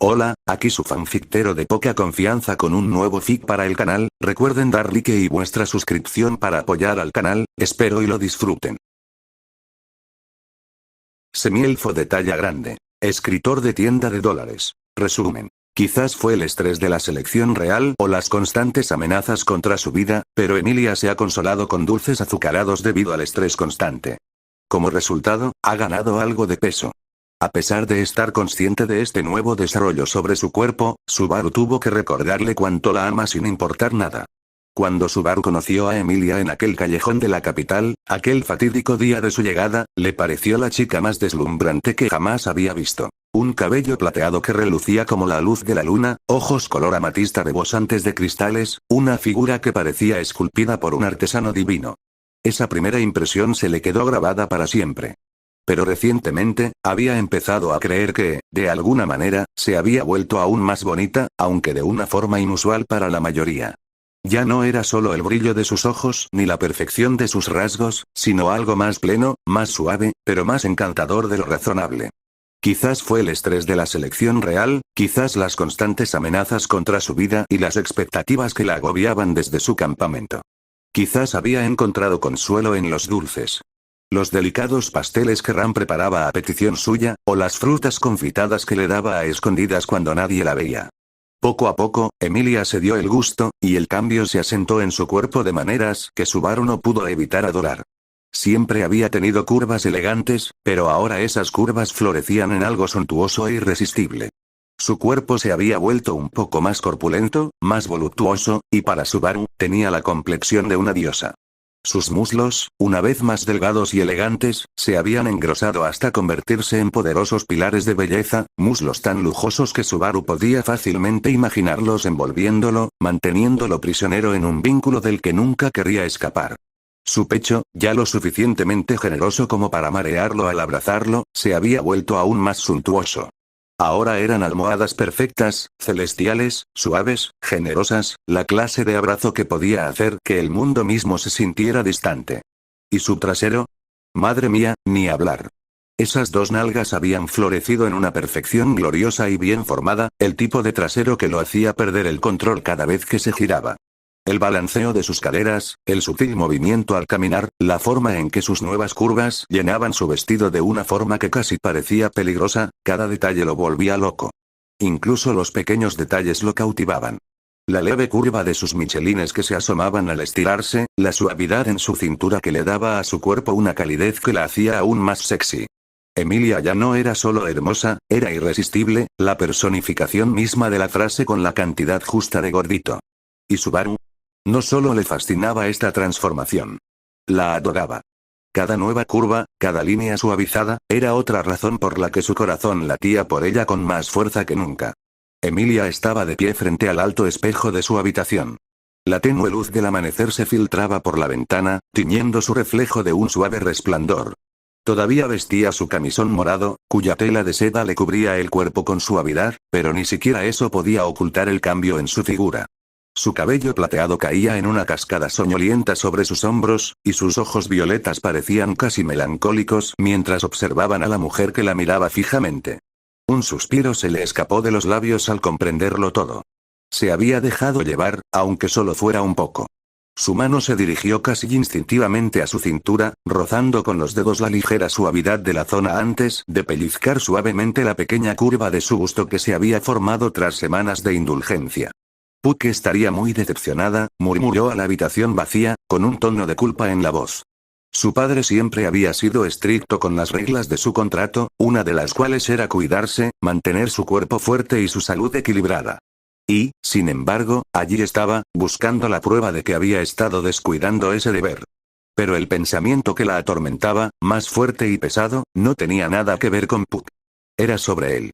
Hola, aquí su fanfictero de poca confianza con un nuevo fic para el canal. Recuerden dar like y vuestra suscripción para apoyar al canal, espero y lo disfruten. Semielfo de talla grande. Escritor de tienda de dólares. Resumen. Quizás fue el estrés de la selección real o las constantes amenazas contra su vida, pero Emilia se ha consolado con dulces azucarados debido al estrés constante. Como resultado, ha ganado algo de peso. A pesar de estar consciente de este nuevo desarrollo sobre su cuerpo, Subaru tuvo que recordarle cuánto la ama sin importar nada. Cuando Subaru conoció a Emilia en aquel callejón de la capital, aquel fatídico día de su llegada, le pareció la chica más deslumbrante que jamás había visto. Un cabello plateado que relucía como la luz de la luna, ojos color amatista rebosantes de cristales, una figura que parecía esculpida por un artesano divino. Esa primera impresión se le quedó grabada para siempre. Pero recientemente, había empezado a creer que, de alguna manera, se había vuelto aún más bonita, aunque de una forma inusual para la mayoría. Ya no era solo el brillo de sus ojos ni la perfección de sus rasgos, sino algo más pleno, más suave, pero más encantador de lo razonable. Quizás fue el estrés de la selección real, quizás las constantes amenazas contra su vida y las expectativas que la agobiaban desde su campamento. Quizás había encontrado consuelo en los dulces. Los delicados pasteles que Ram preparaba a petición suya, o las frutas confitadas que le daba a escondidas cuando nadie la veía. Poco a poco, Emilia se dio el gusto, y el cambio se asentó en su cuerpo de maneras que Subaru no pudo evitar adorar. Siempre había tenido curvas elegantes, pero ahora esas curvas florecían en algo suntuoso e irresistible. Su cuerpo se había vuelto un poco más corpulento, más voluptuoso, y para Subaru, tenía la complexión de una diosa. Sus muslos, una vez más delgados y elegantes, se habían engrosado hasta convertirse en poderosos pilares de belleza, muslos tan lujosos que Subaru podía fácilmente imaginarlos envolviéndolo, manteniéndolo prisionero en un vínculo del que nunca querría escapar. Su pecho, ya lo suficientemente generoso como para marearlo al abrazarlo, se había vuelto aún más suntuoso. Ahora eran almohadas perfectas, celestiales, suaves, generosas, la clase de abrazo que podía hacer que el mundo mismo se sintiera distante. ¿Y su trasero? Madre mía, ni hablar. Esas dos nalgas habían florecido en una perfección gloriosa y bien formada, el tipo de trasero que lo hacía perder el control cada vez que se giraba. El balanceo de sus caderas, el sutil movimiento al caminar, la forma en que sus nuevas curvas llenaban su vestido de una forma que casi parecía peligrosa, cada detalle lo volvía loco. Incluso los pequeños detalles lo cautivaban. La leve curva de sus michelines que se asomaban al estirarse, la suavidad en su cintura que le daba a su cuerpo una calidez que la hacía aún más sexy. Emilia ya no era solo hermosa, era irresistible, la personificación misma de la frase con la cantidad justa de gordito. ¿Y Subaru? No solo le fascinaba esta transformación. La adoraba. Cada nueva curva, cada línea suavizada, era otra razón por la que su corazón latía por ella con más fuerza que nunca. Emilia estaba de pie frente al alto espejo de su habitación. La tenue luz del amanecer se filtraba por la ventana, tiñendo su reflejo de un suave resplandor. Todavía vestía su camisón morado, cuya tela de seda le cubría el cuerpo con suavidad, pero ni siquiera eso podía ocultar el cambio en su figura. Su cabello plateado caía en una cascada soñolienta sobre sus hombros, y sus ojos violetas parecían casi melancólicos mientras observaban a la mujer que la miraba fijamente. Un suspiro se le escapó de los labios al comprenderlo todo. Se había dejado llevar, aunque solo fuera un poco. Su mano se dirigió casi instintivamente a su cintura, rozando con los dedos la ligera suavidad de la zona antes de pellizcar suavemente la pequeña curva de su busto que se había formado tras semanas de indulgencia. Puck estaría muy decepcionada, murmuró a la habitación vacía, con un tono de culpa en la voz. Su padre siempre había sido estricto con las reglas de su contrato, una de las cuales era cuidarse, mantener su cuerpo fuerte y su salud equilibrada. Y, sin embargo, allí estaba, buscando la prueba de que había estado descuidando ese deber. Pero el pensamiento que la atormentaba, más fuerte y pesado, no tenía nada que ver con Puck. Era sobre él.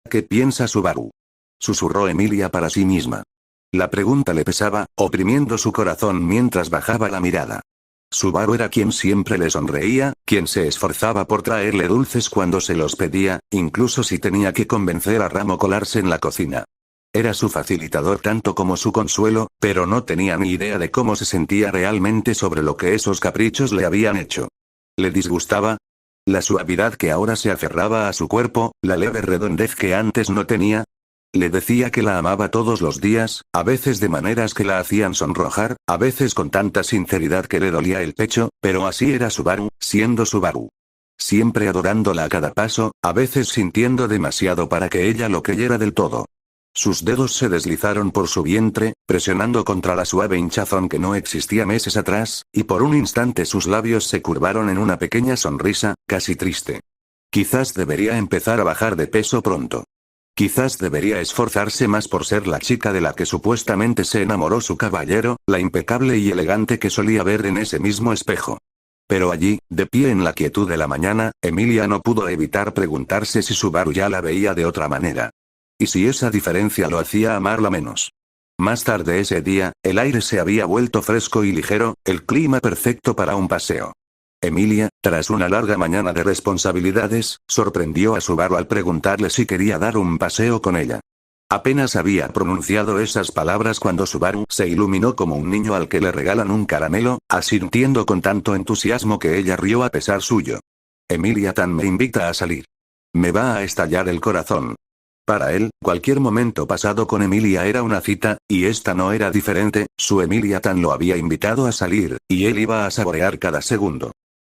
¿Qué piensa Subaru? Susurró Emilia para sí misma. La pregunta le pesaba, oprimiendo su corazón mientras bajaba la mirada. Subaru era quien siempre le sonreía, quien se esforzaba por traerle dulces cuando se los pedía, incluso si tenía que convencer a Ram a colarse en la cocina. Era su facilitador tanto como su consuelo, pero no tenía ni idea de cómo se sentía realmente sobre lo que esos caprichos le habían hecho. ¿Le disgustaba? La suavidad que ahora se aferraba a su cuerpo, la leve redondez que antes no tenía. Le decía que la amaba todos los días, a veces de maneras que la hacían sonrojar, a veces con tanta sinceridad que le dolía el pecho, pero así era Subaru, siendo Subaru. Siempre adorándola a cada paso, a veces sintiendo demasiado para que ella lo creyera del todo. Sus dedos se deslizaron por su vientre, presionando contra la suave hinchazón que no existía meses atrás, y por un instante sus labios se curvaron en una pequeña sonrisa, casi triste. Quizás debería empezar a bajar de peso pronto. Quizás debería esforzarse más por ser la chica de la que supuestamente se enamoró su caballero, la impecable y elegante que solía ver en ese mismo espejo. Pero allí, de pie en la quietud de la mañana, Emilia no pudo evitar preguntarse si Subaru ya la veía de otra manera. Y si esa diferencia lo hacía amarla menos. Más tarde ese día, el aire se había vuelto fresco y ligero, el clima perfecto para un paseo. Emilia, tras una larga mañana de responsabilidades, sorprendió a Subaru al preguntarle si quería dar un paseo con ella. Apenas había pronunciado esas palabras cuando Subaru se iluminó como un niño al que le regalan un caramelo, asintiendo con tanto entusiasmo que ella rió a pesar suyo. Emilia Tan me invita a salir. Me va a estallar el corazón. Para él, cualquier momento pasado con Emilia era una cita, y esta no era diferente, su Emilia Tan lo había invitado a salir, y él iba a saborear cada segundo.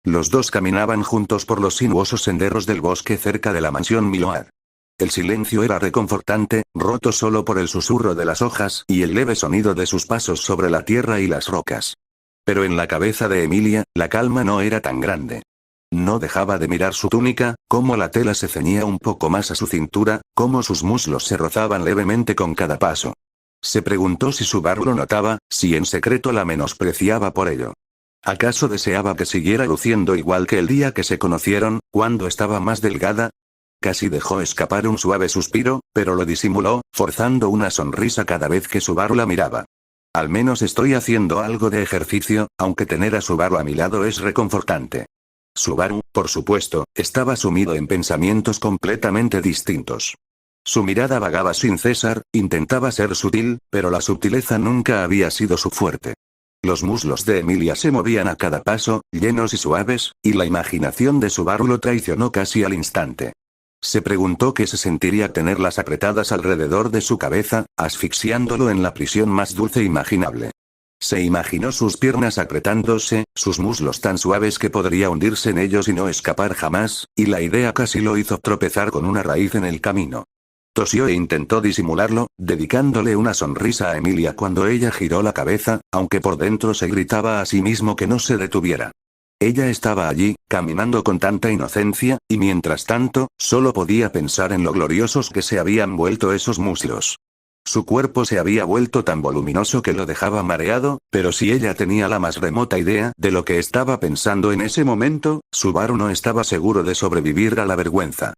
Los dos caminaban juntos por los sinuosos senderos del bosque cerca de la mansión Miload. El silencio era reconfortante, roto solo por el susurro de las hojas y el leve sonido de sus pasos sobre la tierra y las rocas. Pero en la cabeza de Emilia, la calma no era tan grande. No dejaba de mirar su túnica, cómo la tela se ceñía un poco más a su cintura, cómo sus muslos se rozaban levemente con cada paso. Se preguntó si Subaru lo notaba, si en secreto la menospreciaba por ello. ¿Acaso deseaba que siguiera luciendo igual que el día que se conocieron, cuando estaba más delgada? Casi dejó escapar un suave suspiro, pero lo disimuló, forzando una sonrisa cada vez que Subaru la miraba. Al menos estoy haciendo algo de ejercicio, aunque tener a Subaru a mi lado es reconfortante. Subaru, por supuesto, estaba sumido en pensamientos completamente distintos. Su mirada vagaba sin cesar, intentaba ser sutil, pero la sutileza nunca había sido su fuerte. Los muslos de Emilia se movían a cada paso, llenos y suaves, y la imaginación de Subaru lo traicionó casi al instante. Se preguntó qué se sentiría tenerlas apretadas alrededor de su cabeza, asfixiándolo en la prisión más dulce imaginable. Se imaginó sus piernas apretándose, sus muslos tan suaves que podría hundirse en ellos y no escapar jamás, y la idea casi lo hizo tropezar con una raíz en el camino. Tosió e intentó disimularlo, dedicándole una sonrisa a Emilia cuando ella giró la cabeza, aunque por dentro se gritaba a sí mismo que no se detuviera. Ella estaba allí, caminando con tanta inocencia, y mientras tanto, solo podía pensar en lo gloriosos que se habían vuelto esos muslos. Su cuerpo se había vuelto tan voluminoso que lo dejaba mareado, pero si ella tenía la más remota idea de lo que estaba pensando en ese momento, Subaru no estaba seguro de sobrevivir a la vergüenza.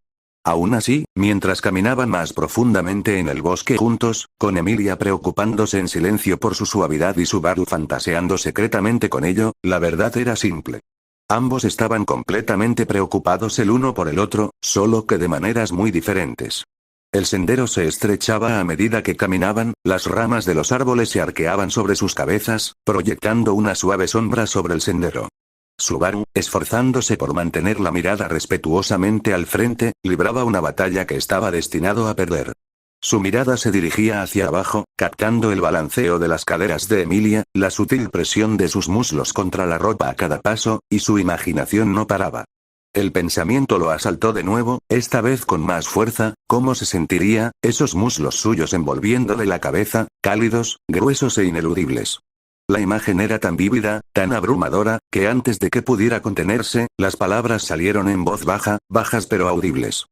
Aún así, mientras caminaban más profundamente en el bosque juntos, con Emilia preocupándose en silencio por su suavidad y Subaru fantaseando secretamente con ello, la verdad era simple. Ambos estaban completamente preocupados el uno por el otro, solo que de maneras muy diferentes. El sendero se estrechaba a medida que caminaban, las ramas de los árboles se arqueaban sobre sus cabezas, proyectando una suave sombra sobre el sendero. Subaru, esforzándose por mantener la mirada respetuosamente al frente, libraba una batalla que estaba destinado a perder. Su mirada se dirigía hacia abajo, captando el balanceo de las caderas de Emilia, la sutil presión de sus muslos contra la ropa a cada paso, y su imaginación no paraba. El pensamiento lo asaltó de nuevo, esta vez con más fuerza, cómo se sentiría, esos muslos suyos envolviéndole la cabeza, cálidos, gruesos e ineludibles. La imagen era tan vívida, tan abrumadora, que antes de que pudiera contenerse, las palabras salieron en voz baja, bajas pero audibles.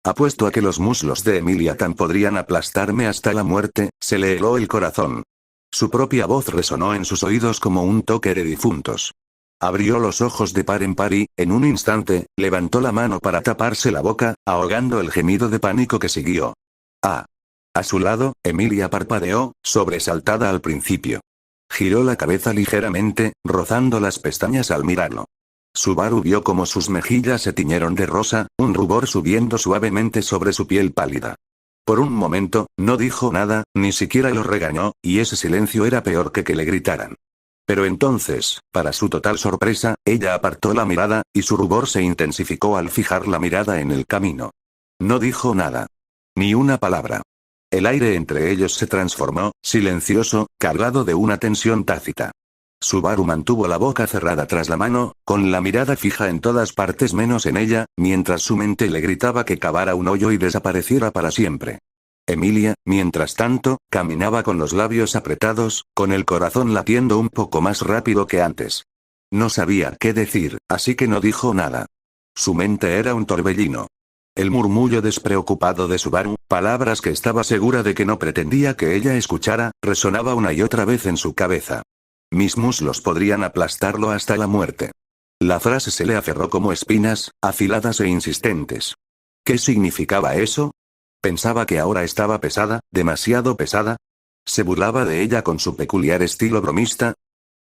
Apuesto a que los muslos de Emilia Tan podrían aplastarme hasta la muerte, se le heló el corazón. Su propia voz resonó en sus oídos como un toque de difuntos. Abrió los ojos de par en par y, en un instante, levantó la mano para taparse la boca, ahogando el gemido de pánico que siguió. Ah. A su lado, Emilia parpadeó, sobresaltada al principio. Giró la cabeza ligeramente, rozando las pestañas al mirarlo. Subaru vio cómo sus mejillas se tiñeron de rosa, un rubor subiendo suavemente sobre su piel pálida. Por un momento, no dijo nada, ni siquiera lo regañó, y ese silencio era peor que le gritaran. Pero entonces, para su total sorpresa, ella apartó la mirada, y su rubor se intensificó al fijar la mirada en el camino. No dijo nada. Ni una palabra. El aire entre ellos se transformó, silencioso, cargado de una tensión tácita. Subaru mantuvo la boca cerrada tras la mano, con la mirada fija en todas partes menos en ella, mientras su mente le gritaba que cavara un hoyo y desapareciera para siempre. Emilia, mientras tanto, caminaba con los labios apretados, con el corazón latiendo un poco más rápido que antes. No sabía qué decir, así que no dijo nada. Su mente era un torbellino. El murmullo despreocupado de Subaru, palabras que estaba segura de que no pretendía que ella escuchara, resonaba una y otra vez en su cabeza. Mis muslos podrían aplastarlo hasta la muerte. La frase se le aferró como espinas, afiladas e insistentes. ¿Qué significaba eso? Pensaba que ahora estaba pesada, demasiado pesada. ¿Se burlaba de ella con su peculiar estilo bromista?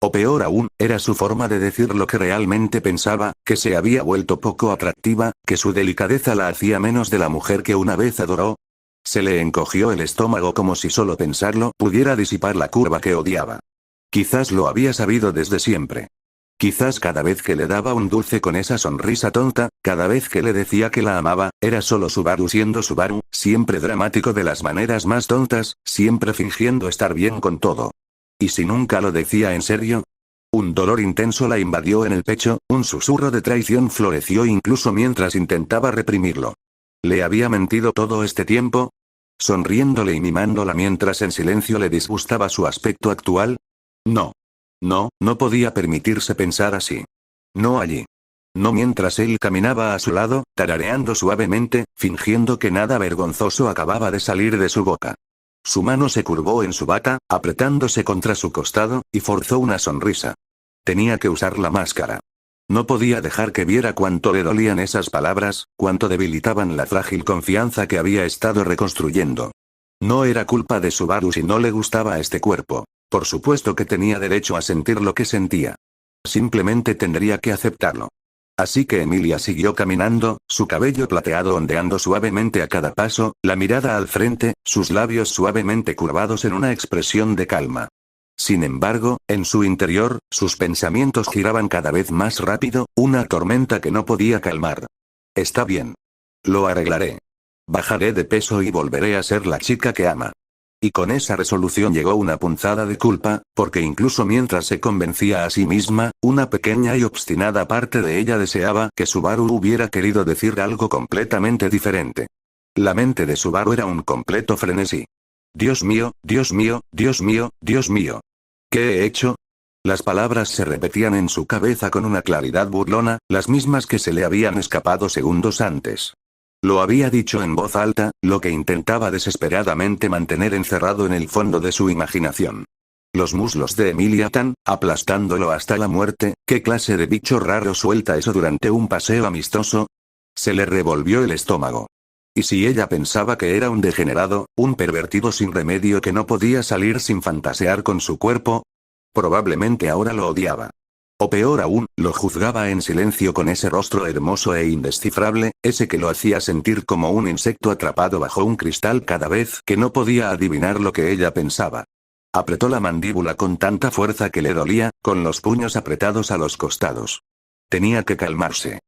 O peor aún, era su forma de decir lo que realmente pensaba, que se había vuelto poco atractiva, que su delicadeza la hacía menos de la mujer que una vez adoró. Se le encogió el estómago como si solo pensarlo pudiera disipar la curva que odiaba. Quizás lo había sabido desde siempre. Quizás cada vez que le daba un dulce con esa sonrisa tonta, cada vez que le decía que la amaba, era solo Subaru siendo Subaru, siempre dramático de las maneras más tontas, siempre fingiendo estar bien con todo. ¿Y si nunca lo decía en serio? Un dolor intenso la invadió en el pecho, un susurro de traición floreció incluso mientras intentaba reprimirlo. ¿Le había mentido todo este tiempo? Sonriéndole y mimándola mientras en silencio le disgustaba su aspecto actual. No. No podía permitirse pensar así. No allí. No mientras él caminaba a su lado, tarareando suavemente, fingiendo que nada vergonzoso acababa de salir de su boca. Su mano se curvó en su bata, apretándose contra su costado, y forzó una sonrisa. Tenía que usar la máscara. No podía dejar que viera cuánto le dolían esas palabras, cuánto debilitaban la frágil confianza que había estado reconstruyendo. No era culpa de Subaru si no le gustaba este cuerpo. Por supuesto que tenía derecho a sentir lo que sentía. Simplemente tendría que aceptarlo. Así que Emilia siguió caminando, su cabello plateado ondeando suavemente a cada paso, la mirada al frente, sus labios suavemente curvados en una expresión de calma. Sin embargo, en su interior, sus pensamientos giraban cada vez más rápido, una tormenta que no podía calmar. Está bien. Lo arreglaré. Bajaré de peso y volveré a ser la chica que ama. Y con esa resolución llegó una punzada de culpa, porque incluso mientras se convencía a sí misma, una pequeña y obstinada parte de ella deseaba que Subaru hubiera querido decir algo completamente diferente. La mente de Subaru era un completo frenesí. Dios mío, Dios mío, Dios mío, Dios mío. ¿Qué he hecho? Las palabras se repetían en su cabeza con una claridad burlona, las mismas que se le habían escapado segundos antes. Lo había dicho en voz alta, lo que intentaba desesperadamente mantener encerrado en el fondo de su imaginación. Los muslos de Emilia Tan, aplastándolo hasta la muerte, ¿qué clase de bicho raro suelta eso durante un paseo amistoso? Se le revolvió el estómago. ¿Y si ella pensaba que era un degenerado, un pervertido sin remedio que no podía salir sin fantasear con su cuerpo? Probablemente ahora lo odiaba. O peor aún, lo juzgaba en silencio con ese rostro hermoso e indescifrable, ese que lo hacía sentir como un insecto atrapado bajo un cristal cada vez que no podía adivinar lo que ella pensaba. Apretó la mandíbula con tanta fuerza que le dolía, con los puños apretados a los costados. Tenía que calmarse.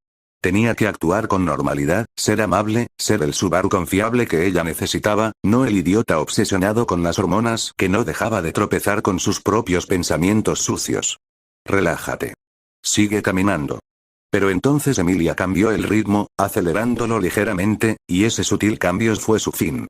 Tenía que actuar con normalidad, ser amable, ser el Subaru confiable que ella necesitaba, no el idiota obsesionado con las hormonas que no dejaba de tropezar con sus propios pensamientos sucios. Relájate. Sigue caminando. Pero entonces Emilia cambió el ritmo, acelerándolo ligeramente, y ese sutil cambio fue su fin.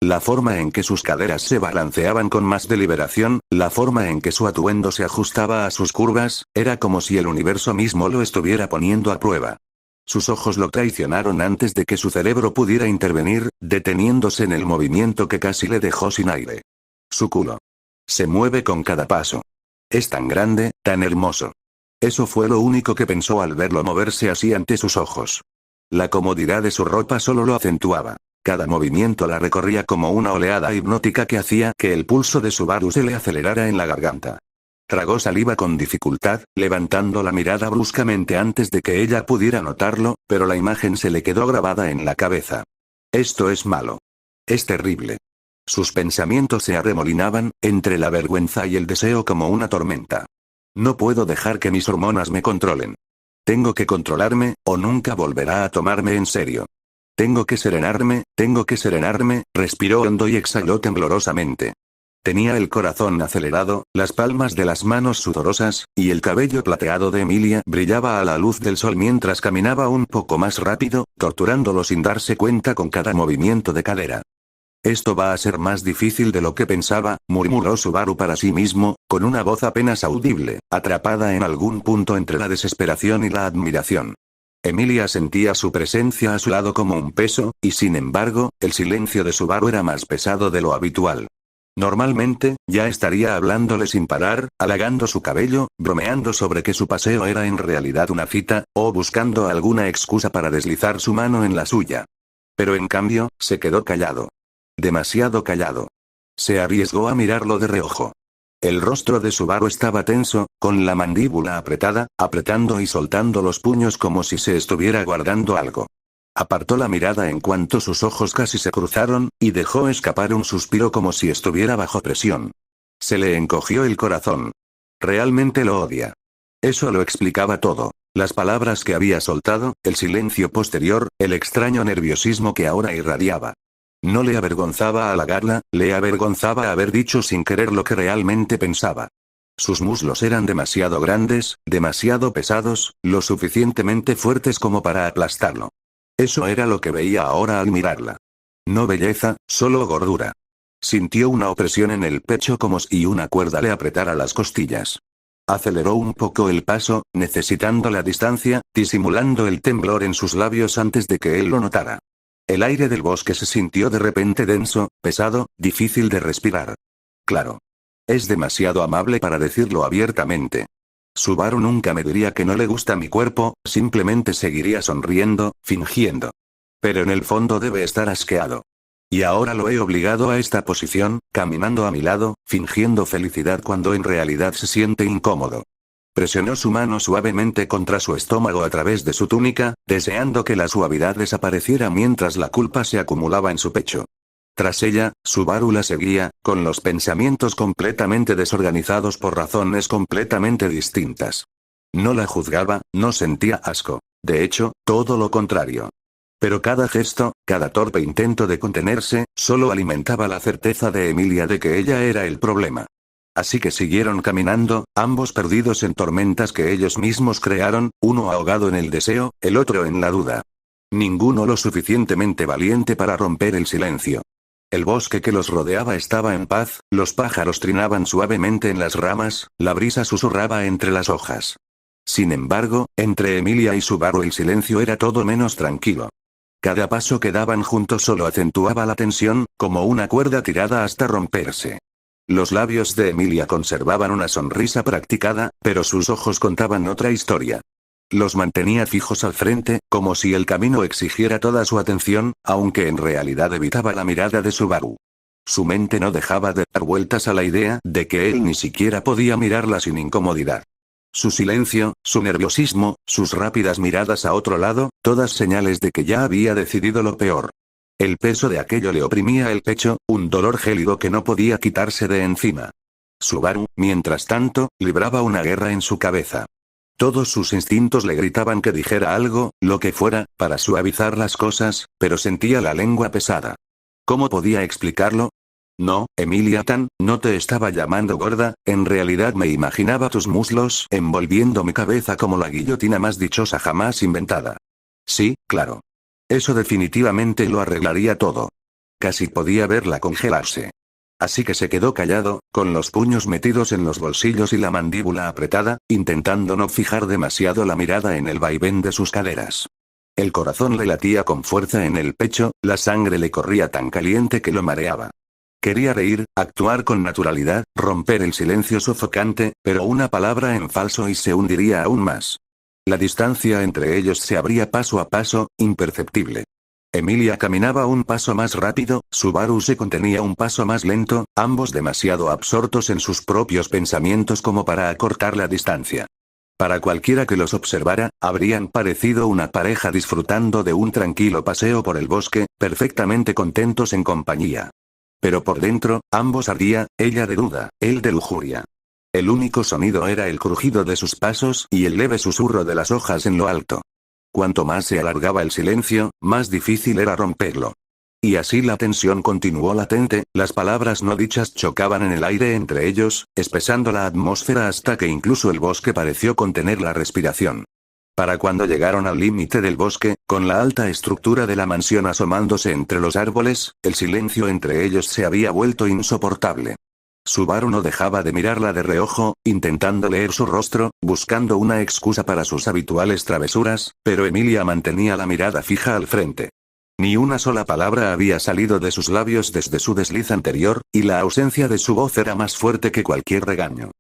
La forma en que sus caderas se balanceaban con más deliberación, la forma en que su atuendo se ajustaba a sus curvas, era como si el universo mismo lo estuviera poniendo a prueba. Sus ojos lo traicionaron antes de que su cerebro pudiera intervenir, deteniéndose en el movimiento que casi le dejó sin aire. Su culo. Se mueve con cada paso. Es tan grande, tan hermoso. Eso fue lo único que pensó al verlo moverse así ante sus ojos. La comodidad de su ropa solo lo acentuaba. Cada movimiento la recorría como una oleada hipnótica que hacía que el pulso de Subaru se le acelerara en la garganta. Tragó saliva con dificultad, levantando la mirada bruscamente antes de que ella pudiera notarlo, pero la imagen se le quedó grabada en la cabeza. Esto es malo. Es terrible. Sus pensamientos se arremolinaban, entre la vergüenza y el deseo como una tormenta. No puedo dejar que mis hormonas me controlen. Tengo que controlarme, o nunca volverá a tomarme en serio. Tengo que serenarme, respiró hondo y exhaló temblorosamente. Tenía el corazón acelerado, las palmas de las manos sudorosas, y el cabello plateado de Emilia brillaba a la luz del sol mientras caminaba un poco más rápido, torturándolo sin darse cuenta con cada movimiento de cadera. Esto va a ser más difícil de lo que pensaba, murmuró Subaru para sí mismo, con una voz apenas audible, atrapada en algún punto entre la desesperación y la admiración. Emilia sentía su presencia a su lado como un peso, y sin embargo, el silencio de Subaru era más pesado de lo habitual. Normalmente, ya estaría hablándole sin parar, halagando su cabello, bromeando sobre que su paseo era en realidad una cita, o buscando alguna excusa para deslizar su mano en la suya. Pero en cambio, se quedó callado. Demasiado callado. Se arriesgó a mirarlo de reojo. El rostro de Subaru estaba tenso, con la mandíbula apretada, apretando y soltando los puños como si se estuviera guardando algo. Apartó la mirada en cuanto sus ojos casi se cruzaron, y dejó escapar un suspiro como si estuviera bajo presión. Se le encogió el corazón. Realmente lo odia. Eso lo explicaba todo. Las palabras que había soltado, el silencio posterior, el extraño nerviosismo que ahora irradiaba. No le avergonzaba halagarla, le avergonzaba haber dicho sin querer lo que realmente pensaba. Sus muslos eran demasiado grandes, demasiado pesados, lo suficientemente fuertes como para aplastarlo. Eso era lo que veía ahora al mirarla. No belleza, solo gordura. Sintió una opresión en el pecho como si una cuerda le apretara las costillas. Aceleró un poco el paso, necesitando la distancia, disimulando el temblor en sus labios antes de que él lo notara. El aire del bosque se sintió de repente denso, pesado, difícil de respirar. Claro. Es demasiado amable para decirlo abiertamente. Subaru nunca me diría que no le gusta mi cuerpo, simplemente seguiría sonriendo, fingiendo. Pero en el fondo debe estar asqueado. Y ahora lo he obligado a esta posición, caminando a mi lado, fingiendo felicidad cuando en realidad se siente incómodo. Presionó su mano suavemente contra su estómago a través de su túnica, deseando que la suavidad desapareciera mientras la culpa se acumulaba en su pecho. Tras ella, Subaru la seguía, con los pensamientos completamente desorganizados por razones completamente distintas. No la juzgaba, no sentía asco. De hecho, todo lo contrario. Pero cada gesto, cada torpe intento de contenerse, solo alimentaba la certeza de Emilia de que ella era el problema. Así que siguieron caminando, ambos perdidos en tormentas que ellos mismos crearon, uno ahogado en el deseo, el otro en la duda. Ninguno lo suficientemente valiente para romper el silencio. El bosque que los rodeaba estaba en paz, los pájaros trinaban suavemente en las ramas, la brisa susurraba entre las hojas. Sin embargo, entre Emilia y Subaru el silencio era todo menos tranquilo. Cada paso que daban juntos solo acentuaba la tensión, como una cuerda tirada hasta romperse. Los labios de Emilia conservaban una sonrisa practicada, pero sus ojos contaban otra historia. Los mantenía fijos al frente, como si el camino exigiera toda su atención, aunque en realidad evitaba la mirada de Subaru. Su mente no dejaba de dar vueltas a la idea de que él ni siquiera podía mirarla sin incomodidad. Su silencio, su nerviosismo, sus rápidas miradas a otro lado, todas señales de que ya había decidido lo peor. El peso de aquello le oprimía el pecho, un dolor gélido que no podía quitarse de encima. Subaru, mientras tanto, libraba una guerra en su cabeza. Todos sus instintos le gritaban que dijera algo, lo que fuera, para suavizar las cosas, pero sentía la lengua pesada. ¿Cómo podía explicarlo? No, Emilia Tan, no te estaba llamando gorda, en realidad me imaginaba tus muslos envolviendo mi cabeza como la guillotina más dichosa jamás inventada. Sí, claro. Eso definitivamente lo arreglaría todo. Casi podía verla congelarse. Así que se quedó callado, con los puños metidos en los bolsillos y la mandíbula apretada, intentando no fijar demasiado la mirada en el vaivén de sus caderas. El corazón le latía con fuerza en el pecho, la sangre le corría tan caliente que lo mareaba. Quería reír, actuar con naturalidad, romper el silencio sofocante, pero una palabra en falso y se hundiría aún más. La distancia entre ellos se abría paso a paso, imperceptible. Emilia caminaba un paso más rápido, Subaru se contenía un paso más lento, ambos demasiado absortos en sus propios pensamientos como para acortar la distancia. Para cualquiera que los observara, habrían parecido una pareja disfrutando de un tranquilo paseo por el bosque, perfectamente contentos en compañía. Pero por dentro, ambos ardía, ella de duda, él de lujuria. El único sonido era el crujido de sus pasos y el leve susurro de las hojas en lo alto. Cuanto más se alargaba el silencio, más difícil era romperlo. Y así la tensión continuó latente, las palabras no dichas chocaban en el aire entre ellos, espesando la atmósfera hasta que incluso el bosque pareció contener la respiración. Para cuando llegaron al límite del bosque, con la alta estructura de la mansión asomándose entre los árboles, el silencio entre ellos se había vuelto insoportable. Subaru no dejaba de mirarla de reojo, intentando leer su rostro, buscando una excusa para sus habituales travesuras, pero Emilia mantenía la mirada fija al frente. Ni una sola palabra había salido de sus labios desde su desliz anterior, y la ausencia de su voz era más fuerte que cualquier regaño.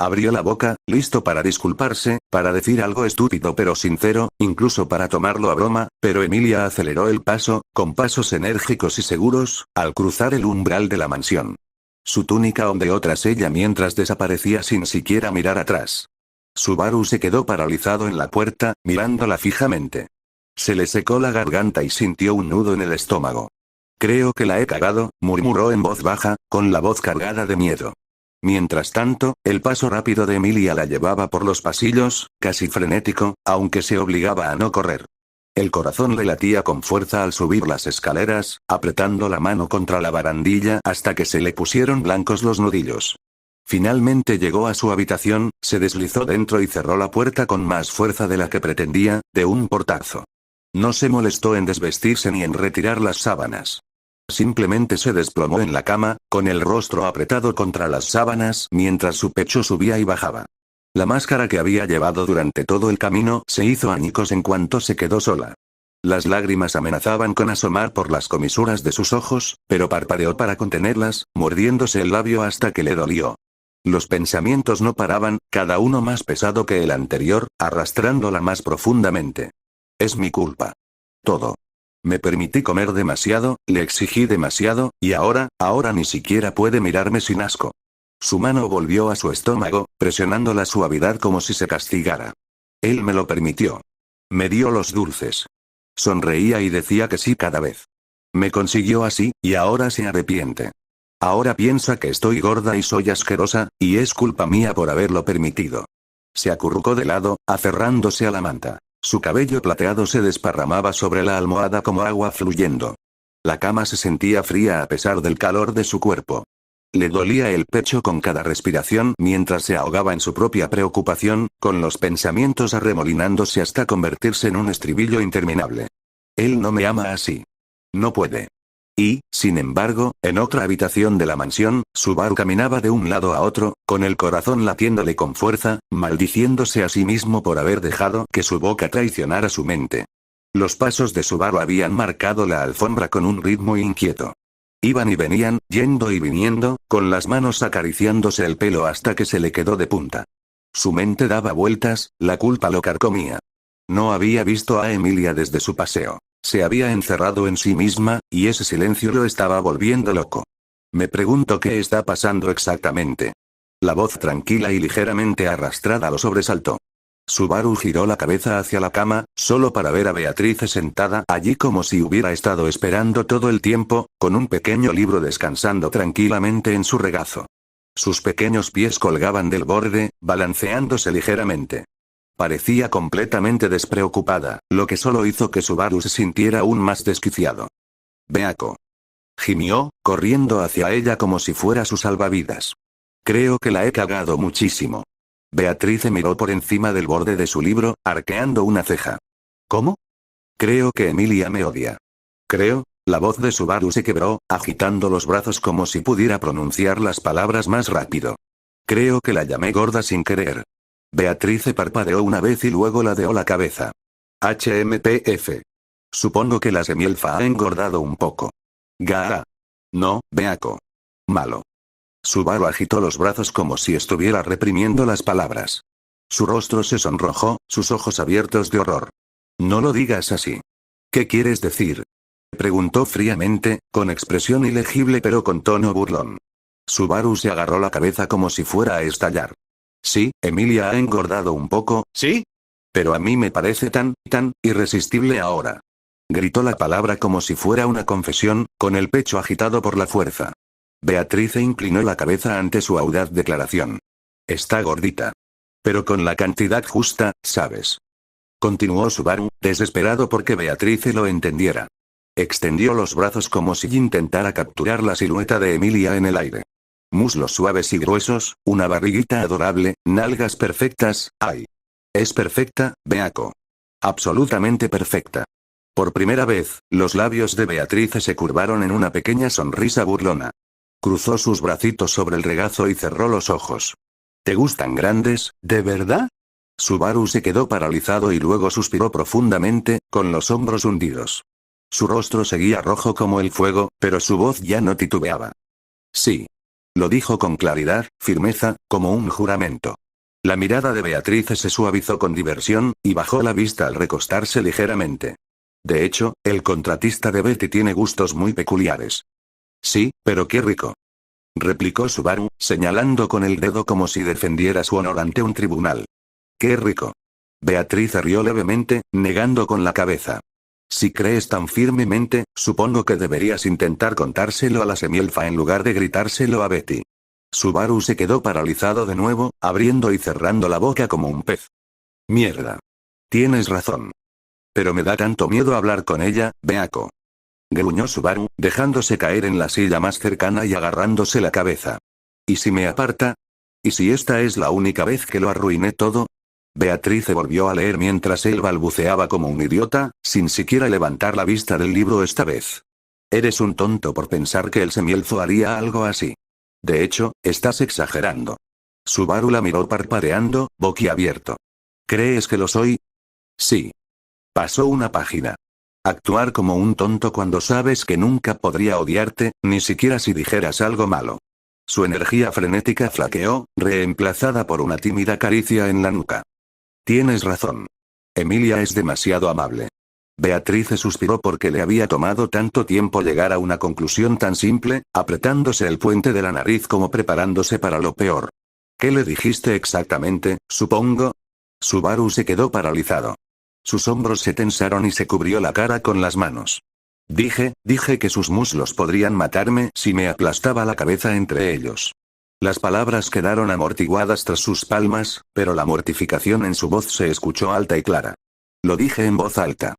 Abrió la boca, listo para disculparse, para decir algo estúpido pero sincero, incluso para tomarlo a broma, pero Emilia aceleró el paso, con pasos enérgicos y seguros, al cruzar el umbral de la mansión. Su túnica ondeó tras ella mientras desaparecía sin siquiera mirar atrás. Subaru se quedó paralizado en la puerta, mirándola fijamente. Se le secó la garganta y sintió un nudo en el estómago. Creo que la he cagado, murmuró en voz baja, con la voz cargada de miedo. Mientras tanto, el paso rápido de Emilia la llevaba por los pasillos, casi frenético, aunque se obligaba a no correr. El corazón le latía con fuerza al subir las escaleras, apretando la mano contra la barandilla hasta que se le pusieron blancos los nudillos. Finalmente llegó a su habitación, se deslizó dentro y cerró la puerta con más fuerza de la que pretendía, de un portazo. No se molestó en desvestirse ni en retirar las sábanas. Simplemente se desplomó en la cama, con el rostro apretado contra las sábanas mientras su pecho subía y bajaba. La máscara que había llevado durante todo el camino se hizo añicos en cuanto se quedó sola. Las lágrimas amenazaban con asomar por las comisuras de sus ojos, pero parpadeó para contenerlas, mordiéndose el labio hasta que le dolió. Los pensamientos no paraban, cada uno más pesado que el anterior, arrastrándola más profundamente. Es mi culpa. Todo. Me permití comer demasiado, le exigí demasiado, y ahora ni siquiera puede mirarme sin asco. Su mano volvió a su estómago, presionando la suavidad como si se castigara. Él me lo permitió. Me dio los dulces. Sonreía y decía que sí cada vez. Me consiguió así, y ahora se arrepiente. Ahora piensa que estoy gorda y soy asquerosa, y es culpa mía por haberlo permitido. Se acurrucó de lado, aferrándose a la manta. Su cabello plateado se desparramaba sobre la almohada como agua fluyendo. La cama se sentía fría a pesar del calor de su cuerpo. Le dolía el pecho con cada respiración mientras se ahogaba en su propia preocupación, con los pensamientos arremolinándose hasta convertirse en un estribillo interminable. Él no me ama así. No puede. Y, sin embargo, en otra habitación de la mansión, Subaru caminaba de un lado a otro, con el corazón latiéndole con fuerza, maldiciéndose a sí mismo por haber dejado que su boca traicionara su mente. Los pasos de Subaru habían marcado la alfombra con un ritmo inquieto. Iban y venían, yendo y viniendo, con las manos acariciándose el pelo hasta que se le quedó de punta. Su mente daba vueltas, la culpa lo carcomía. No había visto a Emilia desde su paseo. Se había encerrado en sí misma, y ese silencio lo estaba volviendo loco. Me pregunto qué está pasando exactamente. La voz tranquila y ligeramente arrastrada lo sobresaltó. Subaru giró la cabeza hacia la cama, solo para ver a Beatriz sentada allí como si hubiera estado esperando todo el tiempo, con un pequeño libro descansando tranquilamente en su regazo. Sus pequeños pies colgaban del borde, balanceándose ligeramente. Parecía completamente despreocupada, lo que solo hizo que Subaru se sintiera aún más desquiciado. Beako. Gimió, corriendo hacia ella como si fuera su salvavidas. Creo que la he cagado muchísimo. Beatriz miró por encima del borde de su libro, arqueando una ceja. ¿Cómo? Creo que Emilia me odia. Creo. La voz de Subaru se quebró, agitando los brazos como si pudiera pronunciar las palabras más rápido. Creo que la llamé gorda sin querer. Beatriz parpadeó una vez y luego ladeó la cabeza. HMPF. Supongo que la semielfa ha engordado un poco. Gaa. No, Beako. Malo. Subaru agitó los brazos como si estuviera reprimiendo las palabras. Su rostro se sonrojó, sus ojos abiertos de horror. No lo digas así. ¿Qué quieres decir? Preguntó fríamente, con expresión ilegible pero con tono burlón. Subaru se agarró la cabeza como si fuera a estallar. Sí, Emilia ha engordado un poco, ¿sí? Pero a mí me parece tan irresistible ahora. Gritó la palabra como si fuera una confesión, con el pecho agitado por la fuerza. Beatriz inclinó la cabeza ante su audaz declaración. Está gordita. Pero con la cantidad justa, ¿sabes? Continuó Subaru, desesperado porque Beatrice lo entendiera. Extendió los brazos como si intentara capturar la silueta de Emilia en el aire. Muslos suaves y gruesos, una barriguita adorable, nalgas perfectas, ¡ay! Es perfecta, Beaco. Absolutamente perfecta. Por primera vez, los labios de Beatrice se curvaron en una pequeña sonrisa burlona. Cruzó sus bracitos sobre el regazo y cerró los ojos. ¿Te gustan grandes, de verdad? Subaru se quedó paralizado y luego suspiró profundamente, con los hombros hundidos. Su rostro seguía rojo como el fuego, pero su voz ya no titubeaba. Sí. Lo dijo con claridad, firmeza, como un juramento. La mirada de Beatrice se suavizó con diversión, y bajó la vista al recostarse ligeramente. De hecho, el contratista de Betty tiene gustos muy peculiares. Sí, pero qué rico. Replicó Subaru, señalando con el dedo como si defendiera su honor ante un tribunal. Qué rico. Beatriz rió levemente, negando con la cabeza. Si crees tan firmemente, supongo que deberías intentar contárselo a la semielfa en lugar de gritárselo a Betty. Subaru se quedó paralizado de nuevo, abriendo y cerrando la boca como un pez. Mierda. Tienes razón. Pero me da tanto miedo hablar con ella, Beaco. Gruñó Subaru, dejándose caer en la silla más cercana y agarrándose la cabeza. ¿Y si me aparta? ¿Y si esta es la única vez que lo arruiné todo? Beatrice volvió a leer mientras él balbuceaba como un idiota, sin siquiera levantar la vista del libro esta vez. Eres un tonto por pensar que el semielfo haría algo así. De hecho, estás exagerando. Subaru la miró parpadeando, boquiabierto. ¿Crees que lo soy? Sí. Pasó una página. Actuar como un tonto cuando sabes que nunca podría odiarte, ni siquiera si dijeras algo malo. Su energía frenética flaqueó, reemplazada por una tímida caricia en la nuca. Tienes razón. Emilia es demasiado amable. Beatrice suspiró porque le había tomado tanto tiempo llegar a una conclusión tan simple, apretándose el puente de la nariz como preparándose para lo peor. ¿Qué le dijiste exactamente, supongo? Subaru se quedó paralizado. Sus hombros se tensaron y se cubrió la cara con las manos. Dije que sus muslos podrían matarme si me aplastaba la cabeza entre ellos. Las palabras quedaron amortiguadas tras sus palmas, pero la mortificación en su voz se escuchó alta y clara. Lo dije en voz alta.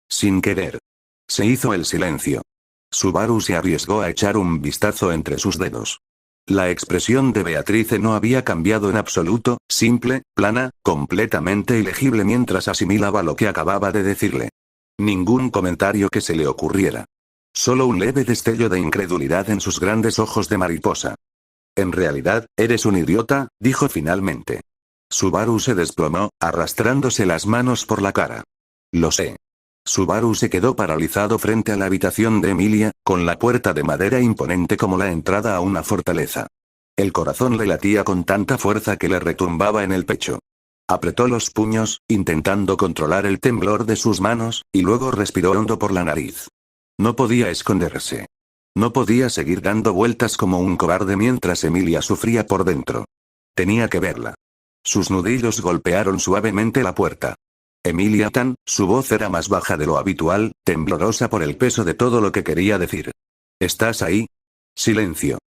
Sin querer. Se hizo el silencio. Subaru se arriesgó a echar un vistazo entre sus dedos. La expresión de Beatrice no había cambiado en absoluto, simple, plana, completamente ilegible mientras asimilaba lo que acababa de decirle. Ningún comentario que se le ocurriera. Solo un leve destello de incredulidad en sus grandes ojos de mariposa. En realidad, eres un idiota, dijo finalmente. Subaru se desplomó, arrastrándose las manos por la cara. Lo sé. Subaru se quedó paralizado frente a la habitación de Emilia, con la puerta de madera imponente como la entrada a una fortaleza. El corazón le latía con tanta fuerza que le retumbaba en el pecho. Apretó los puños, intentando controlar el temblor de sus manos, y luego respiró hondo por la nariz. No podía esconderse. No podía seguir dando vueltas como un cobarde mientras Emilia sufría por dentro. Tenía que verla. Sus nudillos golpearon suavemente la puerta. Emilia Tan, su voz era más baja de lo habitual, temblorosa por el peso de todo lo que quería decir. ¿Estás ahí? Silencio.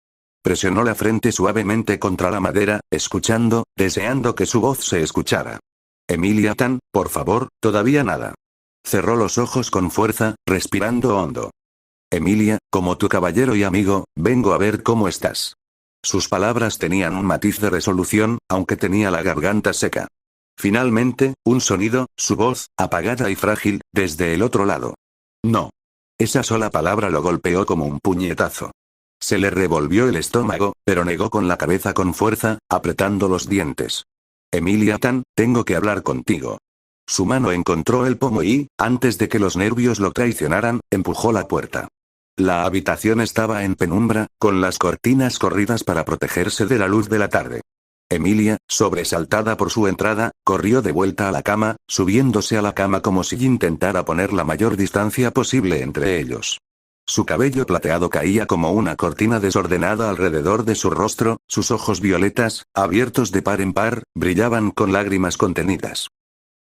Presionó la frente suavemente contra la madera, escuchando, deseando que su voz se escuchara. Emilia Tan, por favor, todavía nada. Cerró los ojos con fuerza, respirando hondo. Emilia, como tu caballero y amigo, vengo a ver cómo estás. Sus palabras tenían un matiz de resolución, aunque tenía la garganta seca. Finalmente, un sonido, su voz, apagada y frágil, desde el otro lado. No. Esa sola palabra lo golpeó como un puñetazo. Se le revolvió el estómago, pero negó con la cabeza con fuerza, apretando los dientes. Emilia Tan, tengo que hablar contigo. Su mano encontró el pomo y, antes de que los nervios lo traicionaran, empujó la puerta. La habitación estaba en penumbra, con las cortinas corridas para protegerse de la luz de la tarde. Emilia, sobresaltada por su entrada, corrió de vuelta a la cama, subiéndose a la cama como si intentara poner la mayor distancia posible entre ellos. Su cabello plateado caía como una cortina desordenada alrededor de su rostro, sus ojos violetas, abiertos de par en par, brillaban con lágrimas contenidas.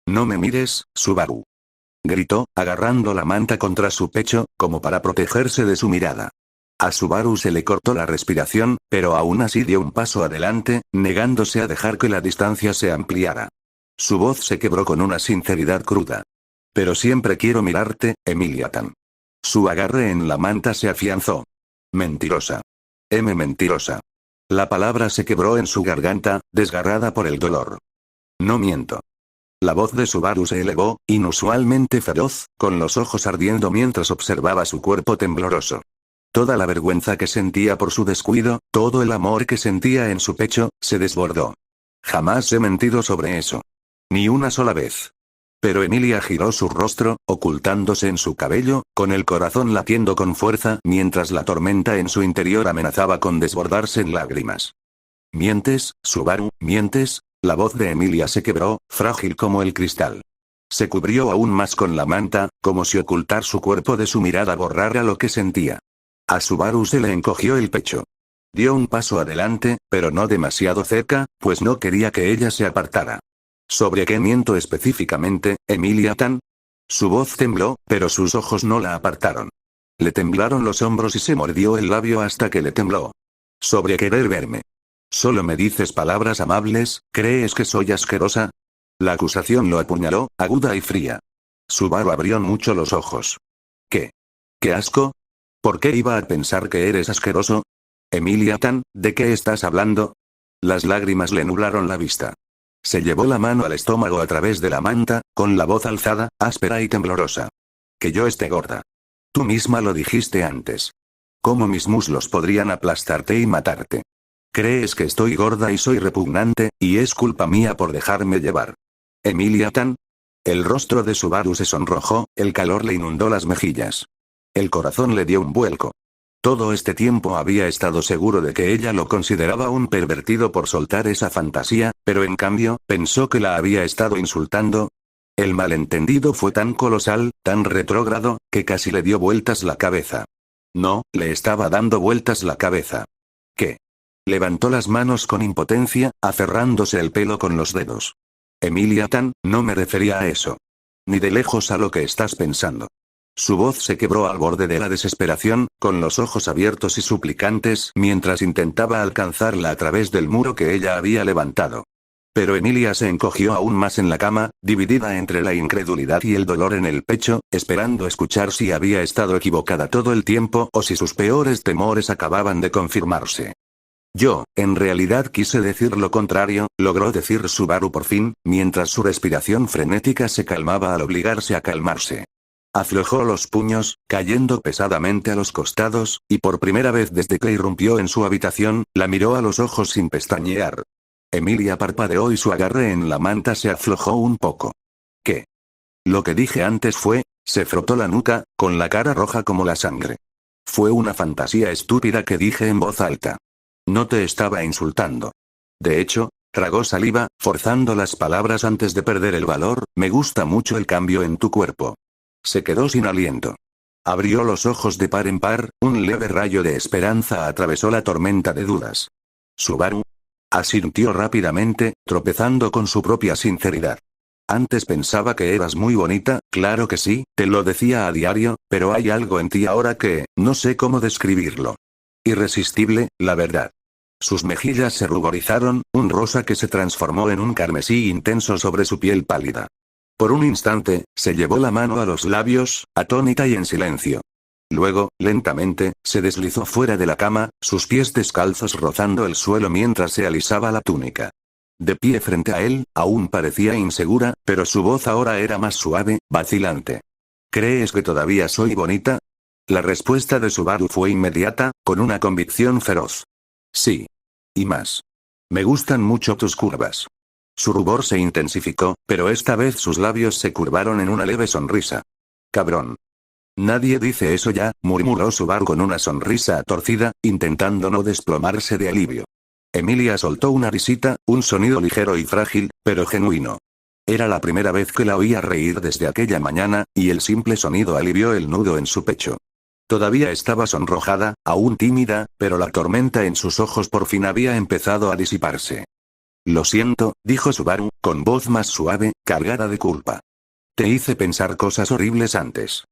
No me mires, Subaru. Gritó, agarrando la manta contra su pecho, como para protegerse de su mirada. A Subaru se le cortó la respiración, pero aún así dio un paso adelante, negándose a dejar que la distancia se ampliara. Su voz se quebró con una sinceridad cruda. Pero siempre quiero mirarte, Emilia-tan. Su agarre en la manta se afianzó. Mentirosa. Mentirosa. La palabra se quebró en su garganta, desgarrada por el dolor. No miento. La voz de Subaru se elevó, inusualmente feroz, con los ojos ardiendo mientras observaba su cuerpo tembloroso. Toda la vergüenza que sentía por su descuido, todo el amor que sentía en su pecho, se desbordó. Jamás he mentido sobre eso. Ni una sola vez. Pero Emilia giró su rostro, ocultándose en su cabello, con el corazón latiendo con fuerza mientras la tormenta en su interior amenazaba con desbordarse en lágrimas. ¿Mientes, Subaru, mientes? La voz de Emilia se quebró, frágil como el cristal. Se cubrió aún más con la manta, como si ocultar su cuerpo de su mirada borrara lo que sentía. A Subaru se le encogió el pecho. Dio un paso adelante, pero no demasiado cerca, pues no quería que ella se apartara. ¿Sobre qué miento específicamente, Emilia-tan? Su voz tembló, pero sus ojos no la apartaron. Le temblaron los hombros y se mordió el labio hasta que le tembló. Sobre querer verme. Solo me dices palabras amables, ¿crees que soy asquerosa? La acusación lo apuñaló, aguda y fría. Subaru abrió mucho los ojos. ¿Qué? ¿Qué asco? ¿Por qué iba a pensar que eres asqueroso? Emilia-tan, ¿de qué estás hablando? Las lágrimas le nublaron la vista. Se llevó la mano al estómago a través de la manta, con la voz alzada, áspera y temblorosa. Que yo esté gorda. Tú misma lo dijiste antes. ¿Cómo mis muslos podrían aplastarte y matarte? ¿Crees que estoy gorda y soy repugnante, y es culpa mía por dejarme llevar? Emilia-tan. El rostro de Subaru se sonrojó, el calor le inundó las mejillas. El corazón le dio un vuelco. Todo este tiempo había estado seguro de que ella lo consideraba un pervertido por soltar esa fantasía, pero en cambio, pensó que la había estado insultando. El malentendido fue tan colosal, tan retrógrado, que casi le dio vueltas la cabeza. No, le estaba dando vueltas la cabeza. ¿Qué? Levantó las manos con impotencia, aferrándose el pelo con los dedos. Emilia-tan, no me refería a eso. Ni de lejos a lo que estás pensando. Su voz se quebró al borde de la desesperación, con los ojos abiertos y suplicantes, mientras intentaba alcanzarla a través del muro que ella había levantado. Pero Emilia se encogió aún más en la cama, dividida entre la incredulidad y el dolor en el pecho, esperando escuchar si había estado equivocada todo el tiempo o si sus peores temores acababan de confirmarse. Yo, en realidad quise decir lo contrario, logró decir Subaru por fin, mientras su respiración frenética se calmaba al obligarse a calmarse. Aflojó los puños, cayendo pesadamente a los costados, y por primera vez desde que irrumpió en su habitación, la miró a los ojos sin pestañear. Emilia parpadeó y su agarre en la manta se aflojó un poco. ¿Qué? Lo que dije antes fue, se frotó la nuca, con la cara roja como la sangre. Fue una fantasía estúpida que dije en voz alta. No te estaba insultando. De hecho, tragó saliva, forzando las palabras antes de perder el valor, me gusta mucho el cambio en tu cuerpo. Se quedó sin aliento. Abrió los ojos de par en par, un leve rayo de esperanza atravesó la tormenta de dudas. Subaru. Asintió rápidamente, tropezando con su propia sinceridad. Antes pensaba que eras muy bonita, claro que sí, te lo decía a diario, pero hay algo en ti ahora que, no sé cómo describirlo. Irresistible, la verdad. Sus mejillas se ruborizaron, un rosa que se transformó en un carmesí intenso sobre su piel pálida. Por un instante, se llevó la mano a los labios, atónita y en silencio. Luego, lentamente, se deslizó fuera de la cama, sus pies descalzos rozando el suelo mientras se alisaba la túnica. De pie frente a él, aún parecía insegura, pero su voz ahora era más suave, vacilante. ¿Crees que todavía soy bonita? La respuesta de Subaru fue inmediata, con una convicción feroz. Sí. Y más. Me gustan mucho tus curvas. Su rubor se intensificó, pero esta vez sus labios se curvaron en una leve sonrisa. Cabrón. Nadie dice eso ya, murmuró Subaru con una sonrisa torcida, intentando no desplomarse de alivio. Emilia soltó una risita, un sonido ligero y frágil, pero genuino. Era la primera vez que la oía reír desde aquella mañana, y el simple sonido alivió el nudo en su pecho. Todavía estaba sonrojada, aún tímida, pero la tormenta en sus ojos por fin había empezado a disiparse. Lo siento, dijo Subaru, con voz más suave, cargada de culpa. Te hice pensar cosas horribles antes.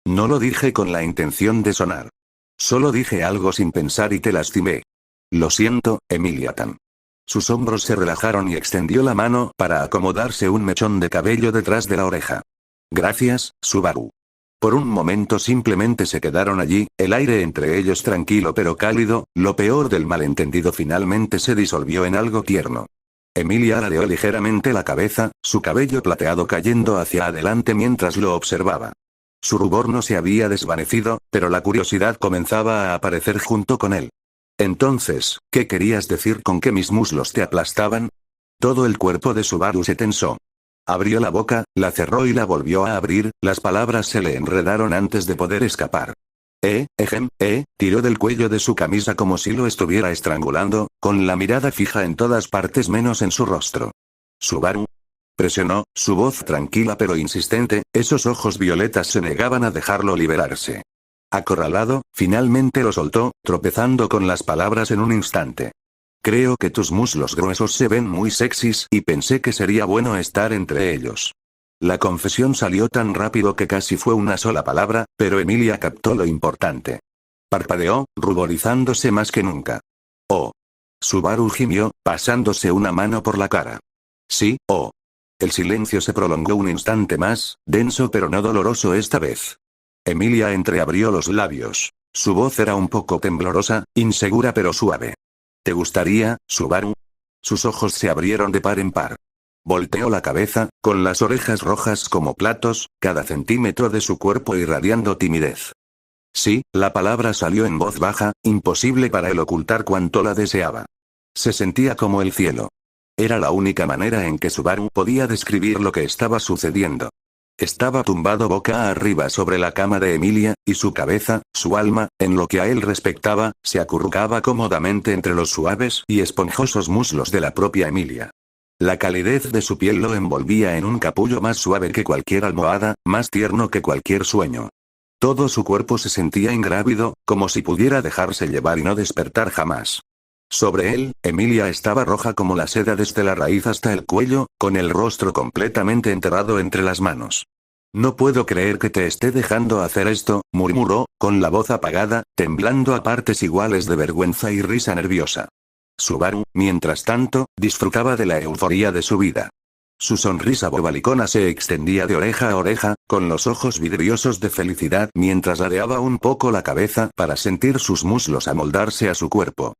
No lo dije con la intención de sonar. Solo dije algo sin pensar y te lastimé. Lo siento, Emilia-tan. Sus hombros se relajaron y extendió la mano para acomodarse un mechón de cabello detrás de la oreja. Gracias, Subaru. Por un momento simplemente se quedaron allí, el aire entre ellos tranquilo pero cálido, lo peor del malentendido finalmente se disolvió en algo tierno. Emilia ladeó ligeramente la cabeza, su cabello plateado cayendo hacia adelante mientras lo observaba. Su rubor no se había desvanecido, pero la curiosidad comenzaba a aparecer junto con él. Entonces, ¿qué querías decir con que mis muslos te aplastaban? Todo el cuerpo de Subaru se tensó. Abrió la boca, la cerró y la volvió a abrir, las palabras se le enredaron antes de poder escapar. Tiró del cuello de su camisa como si lo estuviera estrangulando, con la mirada fija en todas partes menos en su rostro. Subaru. Presionó, su voz tranquila pero insistente, esos ojos violetas se negaban a dejarlo liberarse. Acorralado, finalmente lo soltó, tropezando con las palabras en un instante. Creo que tus muslos gruesos se ven muy sexys y pensé que sería bueno estar entre ellos. La confesión salió tan rápido que casi fue una sola palabra, pero Emilia captó lo importante. Parpadeó, ruborizándose más que nunca. Oh. Subaru gimió, pasándose una mano por la cara. Sí, oh. El silencio se prolongó un instante más, denso pero no doloroso esta vez. Emilia entreabrió los labios. Su voz era un poco temblorosa, insegura pero suave. ¿Te gustaría, Subaru? Sus ojos se abrieron de par en par. Volteó la cabeza, con las orejas rojas como platos, cada centímetro de su cuerpo irradiando timidez. Sí, la palabra salió en voz baja, imposible para él ocultar cuánto la deseaba. Se sentía como el cielo. Era la única manera en que Subaru podía describir lo que estaba sucediendo. Estaba tumbado boca arriba sobre la cama de Emilia, y su cabeza, su alma, en lo que a él respectaba, se acurrucaba cómodamente entre los suaves y esponjosos muslos de la propia Emilia. La calidez de su piel lo envolvía en un capullo más suave que cualquier almohada, más tierno que cualquier sueño. Todo su cuerpo se sentía ingrávido, como si pudiera dejarse llevar y no despertar jamás. Sobre él, Emilia estaba roja como la seda desde la raíz hasta el cuello, con el rostro completamente enterrado entre las manos. No puedo creer que te esté dejando hacer esto, murmuró, con la voz apagada, temblando a partes iguales de vergüenza y risa nerviosa. Subaru, mientras tanto, disfrutaba de la euforía de su vida. Su sonrisa bobalicona se extendía de oreja a oreja, con los ojos vidriosos de felicidad mientras ladeaba un poco la cabeza para sentir sus muslos amoldarse a su cuerpo.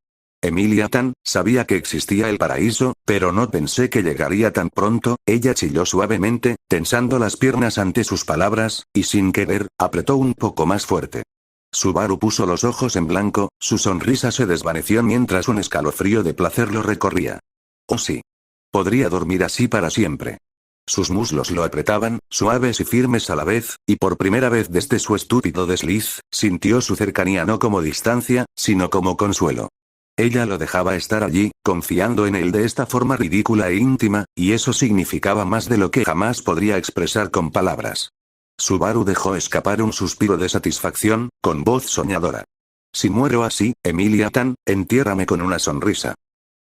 Emilia sabía que existía el paraíso, pero no pensé que llegaría tan pronto, ella chilló suavemente, tensando las piernas ante sus palabras, y sin querer, apretó un poco más fuerte. Subaru puso los ojos en blanco, su sonrisa se desvaneció mientras un escalofrío de placer lo recorría. Oh sí. Podría dormir así para siempre. Sus muslos lo apretaban, suaves y firmes a la vez, y por primera vez desde su estúpido desliz, sintió su cercanía no como distancia, sino como consuelo. Ella lo dejaba estar allí, confiando en él de esta forma ridícula e íntima, y eso significaba más de lo que jamás podría expresar con palabras. Subaru dejó escapar un suspiro de satisfacción, con voz soñadora. Si muero así, Emilia entiérrame con una sonrisa.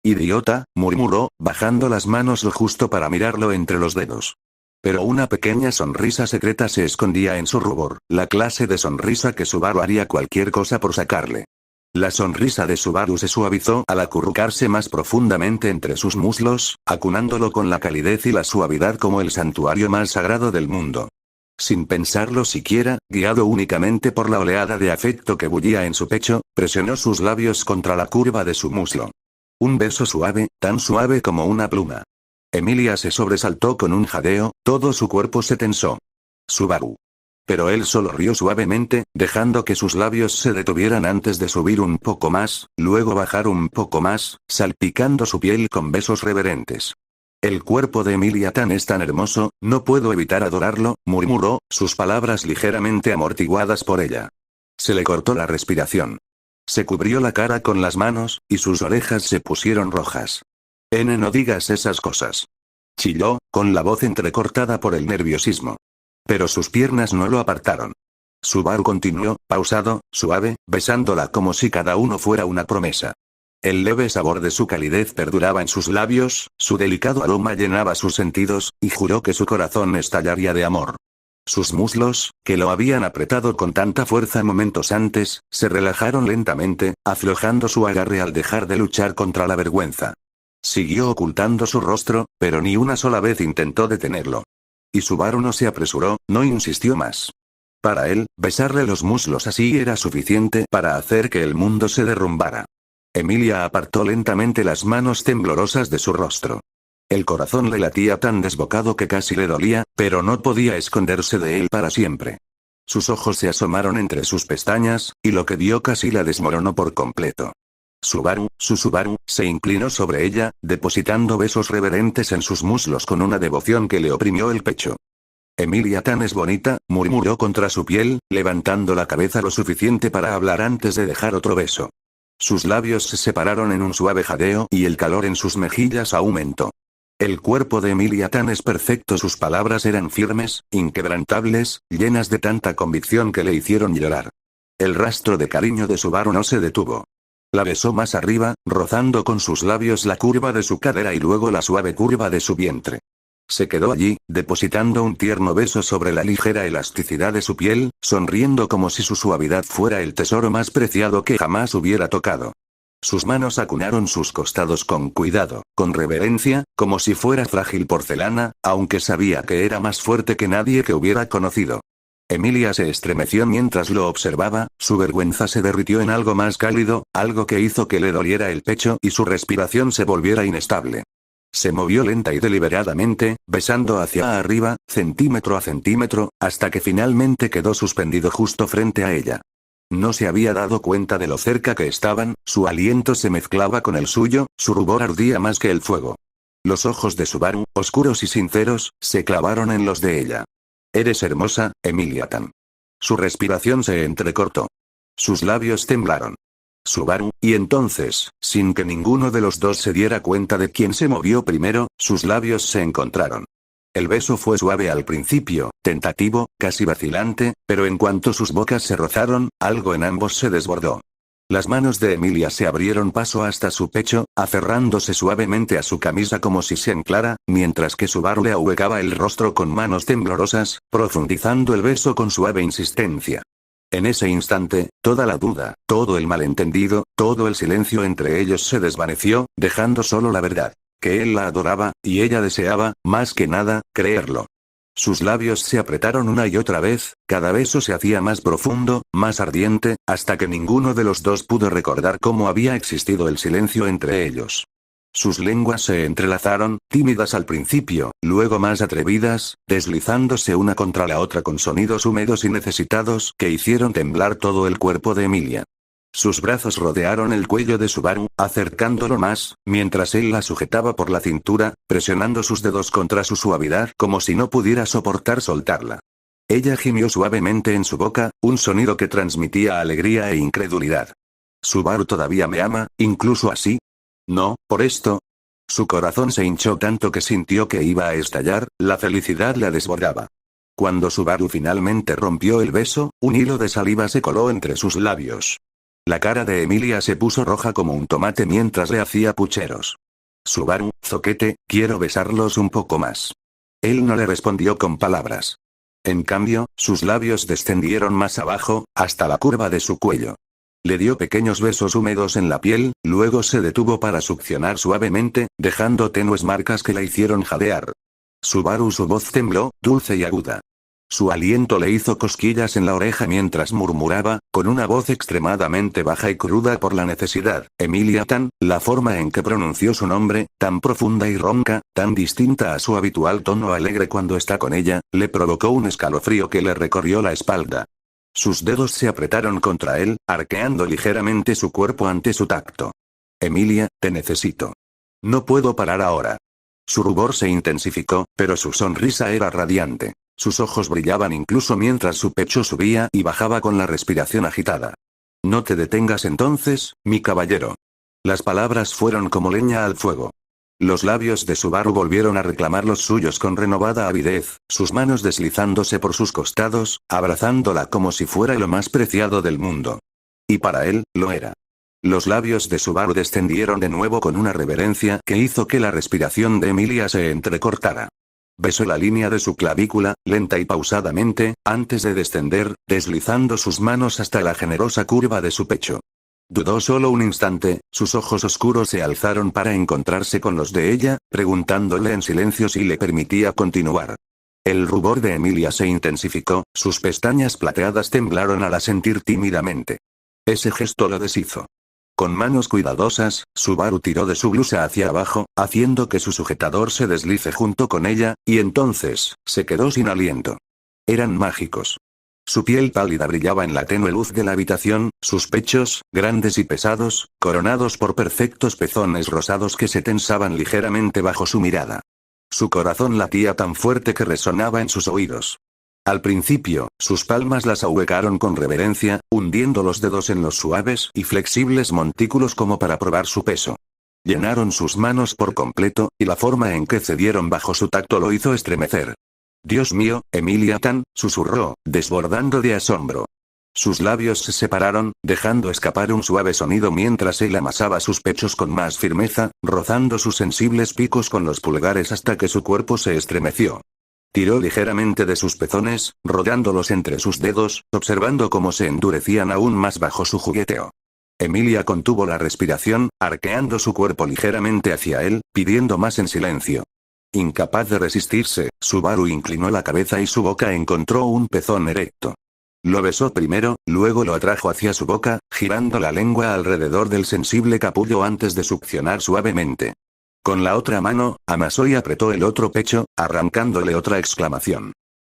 Idiota, murmuró, bajando las manos lo justo para mirarlo entre los dedos. Pero una pequeña sonrisa secreta se escondía en su rubor, la clase de sonrisa que Subaru haría cualquier cosa por sacarle. La sonrisa de Subaru se suavizó al acurrucarse más profundamente entre sus muslos, acunándolo con la calidez y la suavidad como el santuario más sagrado del mundo. Sin pensarlo siquiera, guiado únicamente por la oleada de afecto que bullía en su pecho, presionó sus labios contra la curva de su muslo. Un beso suave, tan suave como una pluma. Emilia se sobresaltó con un jadeo, todo su cuerpo se tensó. Subaru. Pero él solo rió suavemente, dejando que sus labios se detuvieran antes de subir un poco más, luego bajar un poco más, salpicando su piel con besos reverentes. El cuerpo de Emilia es tan hermoso, no puedo evitar adorarlo, murmuró, sus palabras ligeramente amortiguadas por ella. Se le cortó la respiración. Se cubrió la cara con las manos, y sus orejas se pusieron rojas. No digas esas cosas. Chilló, con la voz entrecortada por el nerviosismo. Pero sus piernas no lo apartaron. Subaru continuó, pausado, suave, besándola como si cada uno fuera una promesa. El leve sabor de su calidez perduraba en sus labios, su delicado aroma llenaba sus sentidos, y juró que su corazón estallaría de amor. Sus muslos, que lo habían apretado con tanta fuerza momentos antes, se relajaron lentamente, aflojando su agarre al dejar de luchar contra la vergüenza. Siguió ocultando su rostro, pero ni una sola vez intentó detenerlo. Y Subaru no se apresuró, no insistió más. Para él, besarle los muslos así era suficiente para hacer que el mundo se derrumbara. Emilia apartó lentamente las manos temblorosas de su rostro. El corazón le latía tan desbocado que casi le dolía, pero no podía esconderse de él para siempre. Sus ojos se asomaron entre sus pestañas, y lo que vio casi la desmoronó por completo. Subaru, su Subaru, se inclinó sobre ella, depositando besos reverentes en sus muslos con una devoción que le oprimió el pecho. Emilia tan es bonita, murmuró contra su piel, levantando la cabeza lo suficiente para hablar antes de dejar otro beso. Sus labios se separaron en un suave jadeo y el calor en sus mejillas aumentó. El cuerpo de Emilia tan es perfecto, sus palabras eran firmes, inquebrantables, llenas de tanta convicción que le hicieron llorar. El rastro de cariño de Subaru no se detuvo. La besó más arriba, rozando con sus labios la curva de su cadera y luego la suave curva de su vientre. Se quedó allí, depositando un tierno beso sobre la ligera elasticidad de su piel, sonriendo como si su suavidad fuera el tesoro más preciado que jamás hubiera tocado. Sus manos acunaron sus costados con cuidado, con reverencia, como si fuera frágil porcelana, aunque sabía que era más fuerte que nadie que hubiera conocido. Emilia se estremeció mientras lo observaba, su vergüenza se derritió en algo más cálido, algo que hizo que le doliera el pecho y su respiración se volviera inestable. Se movió lenta y deliberadamente, besando hacia arriba, centímetro a centímetro, hasta que finalmente quedó suspendido justo frente a ella. No se había dado cuenta de lo cerca que estaban, su aliento se mezclaba con el suyo, su rubor ardía más que el fuego. Los ojos de Subaru, oscuros y sinceros, se clavaron en los de ella. «Eres hermosa, Emilia Tan». Su respiración se entrecortó. Sus labios temblaron. Subaru, y entonces, sin que ninguno de los dos se diera cuenta de quién se movió primero, sus labios se encontraron. El beso fue suave al principio, tentativo, casi vacilante, pero en cuanto sus bocas se rozaron, algo en ambos se desbordó. Las manos de Emilia se abrieron paso hasta su pecho, aferrándose suavemente a su camisa como si se anclara, mientras que Subaru le ahuecaba el rostro con manos temblorosas, profundizando el beso con suave insistencia. En ese instante, toda la duda, todo el malentendido, todo el silencio entre ellos se desvaneció, dejando solo la verdad. Que él la adoraba, y ella deseaba, más que nada, creerlo. Sus labios se apretaron una y otra vez, cada beso se hacía más profundo, más ardiente, hasta que ninguno de los dos pudo recordar cómo había existido el silencio entre ellos. Sus lenguas se entrelazaron, tímidas al principio, luego más atrevidas, deslizándose una contra la otra con sonidos húmedos y necesitados que hicieron temblar todo el cuerpo de Emilia. Sus brazos rodearon el cuello de Subaru, acercándolo más, mientras él la sujetaba por la cintura, presionando sus dedos contra su suavidad como si no pudiera soportar soltarla. Ella gimió suavemente en su boca, un sonido que transmitía alegría e incredulidad. ¿Subaru todavía me ama, incluso así? No, por esto. Su corazón se hinchó tanto que sintió que iba a estallar, la felicidad la desbordaba. Cuando Subaru finalmente rompió el beso, un hilo de saliva se coló entre sus labios. La cara de Emilia se puso roja como un tomate mientras le hacía pucheros. Subaru, zoquete, quiero besarlos un poco más. Él no le respondió con palabras. En cambio, sus labios descendieron más abajo, hasta la curva de su cuello. Le dio pequeños besos húmedos en la piel, luego se detuvo para succionar suavemente, dejando tenues marcas que la hicieron jadear. Subaru, su voz tembló, dulce y aguda. Su aliento le hizo cosquillas en la oreja mientras murmuraba, con una voz extremadamente baja y cruda por la necesidad, Emilia Tan, la forma en que pronunció su nombre, tan profunda y ronca, tan distinta a su habitual tono alegre cuando está con ella, le provocó un escalofrío que le recorrió la espalda. Sus dedos se apretaron contra él, arqueando ligeramente su cuerpo ante su tacto. Emilia, te necesito. No puedo parar ahora. Su rubor se intensificó, pero su sonrisa era radiante. Sus ojos brillaban incluso mientras su pecho subía y bajaba con la respiración agitada. No te detengas entonces, mi caballero. Las palabras fueron como leña al fuego. Los labios de Subaru volvieron a reclamar los suyos con renovada avidez, sus manos deslizándose por sus costados, abrazándola como si fuera lo más preciado del mundo. Y para él, lo era. Los labios de Subaru descendieron de nuevo con una reverencia que hizo que la respiración de Emilia se entrecortara. Besó la línea de su clavícula, lenta y pausadamente, antes de descender, deslizando sus manos hasta la generosa curva de su pecho. Dudó solo un instante, sus ojos oscuros se alzaron para encontrarse con los de ella, preguntándole en silencio si le permitía continuar. El rubor de Emilia se intensificó, sus pestañas plateadas temblaron al asentir tímidamente. Ese gesto lo deshizo. Con manos cuidadosas, Subaru tiró de su blusa hacia abajo, haciendo que su sujetador se deslice junto con ella, y entonces, se quedó sin aliento. Eran mágicos. Su piel pálida brillaba en la tenue luz de la habitación, sus pechos, grandes y pesados, coronados por perfectos pezones rosados que se tensaban ligeramente bajo su mirada. Su corazón latía tan fuerte que resonaba en sus oídos. Al principio, sus palmas las ahuecaron con reverencia, hundiendo los dedos en los suaves y flexibles montículos como para probar su peso. Llenaron sus manos por completo, y la forma en que cedieron bajo su tacto lo hizo estremecer. «Dios mío, Emilia Tan», susurró, desbordando de asombro. Sus labios se separaron, dejando escapar un suave sonido mientras él amasaba sus pechos con más firmeza, rozando sus sensibles picos con los pulgares hasta que su cuerpo se estremeció. Tiró ligeramente de sus pezones, rodándolos entre sus dedos, observando cómo se endurecían aún más bajo su jugueteo. Emilia contuvo la respiración, arqueando su cuerpo ligeramente hacia él, pidiendo más en silencio. Incapaz de resistirse, Subaru inclinó la cabeza y su boca encontró un pezón erecto. Lo besó primero, luego lo atrajo hacia su boca, girando la lengua alrededor del sensible capullo antes de succionar suavemente. Con la otra mano, amasó y apretó el otro pecho, arrancándole otra exclamación.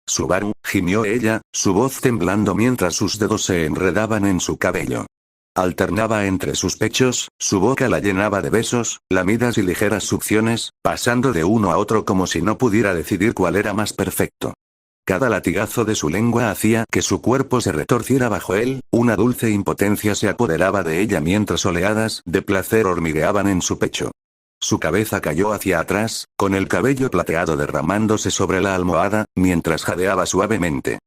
«Subaru», gimió ella, su voz temblando mientras sus dedos se enredaban en su cabello. Alternaba entre sus pechos, su boca la llenaba de besos, lamidas y ligeras succiones, pasando de uno a otro como si no pudiera decidir cuál era más perfecto. Cada latigazo de su lengua hacía que su cuerpo se retorciera bajo él, una dulce impotencia se apoderaba de ella mientras oleadas de placer hormigueaban en su pecho. Su cabeza cayó hacia atrás, con el cabello plateado derramándose sobre la almohada, mientras jadeaba suavemente.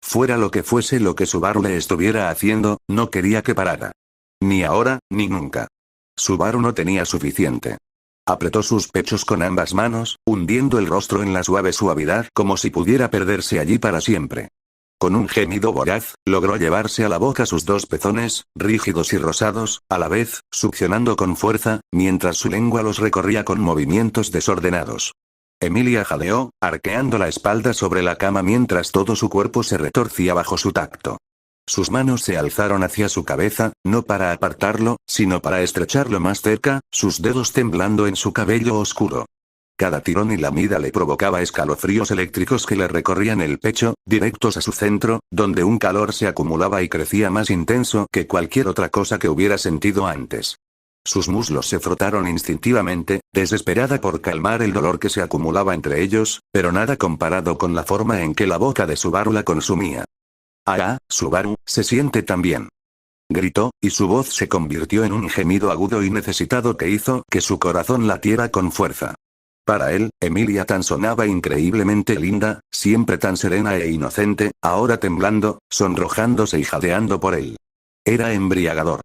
Fuera lo que fuese lo que Subaru le estuviera haciendo, no quería que parara. Ni ahora, ni nunca. Subaru no tenía suficiente. Apretó sus pechos con ambas manos, hundiendo el rostro en la suave suavidad como si pudiera perderse allí para siempre. Con un gemido voraz, logró llevarse a la boca sus dos pezones, rígidos y rosados, a la vez, succionando con fuerza, mientras su lengua los recorría con movimientos desordenados. Emilia jadeó, arqueando la espalda sobre la cama mientras todo su cuerpo se retorcía bajo su tacto. Sus manos se alzaron hacia su cabeza, no para apartarlo, sino para estrecharlo más cerca, sus dedos temblando en su cabello oscuro. Cada tirón y lamida le provocaba escalofríos eléctricos que le recorrían el pecho, directos a su centro, donde un calor se acumulaba y crecía más intenso que cualquier otra cosa que hubiera sentido antes. Sus muslos se frotaron instintivamente, desesperada por calmar el dolor que se acumulaba entre ellos, pero nada comparado con la forma en que la boca de Subaru la consumía. «Ah, Subaru, se siente tan bien», gritó, y su voz se convirtió en un gemido agudo y necesitado que hizo que su corazón latiera con fuerza. Para él, Emilia Tan sonaba increíblemente linda, siempre tan serena e inocente, ahora temblando, sonrojándose y jadeando por él. Era embriagador.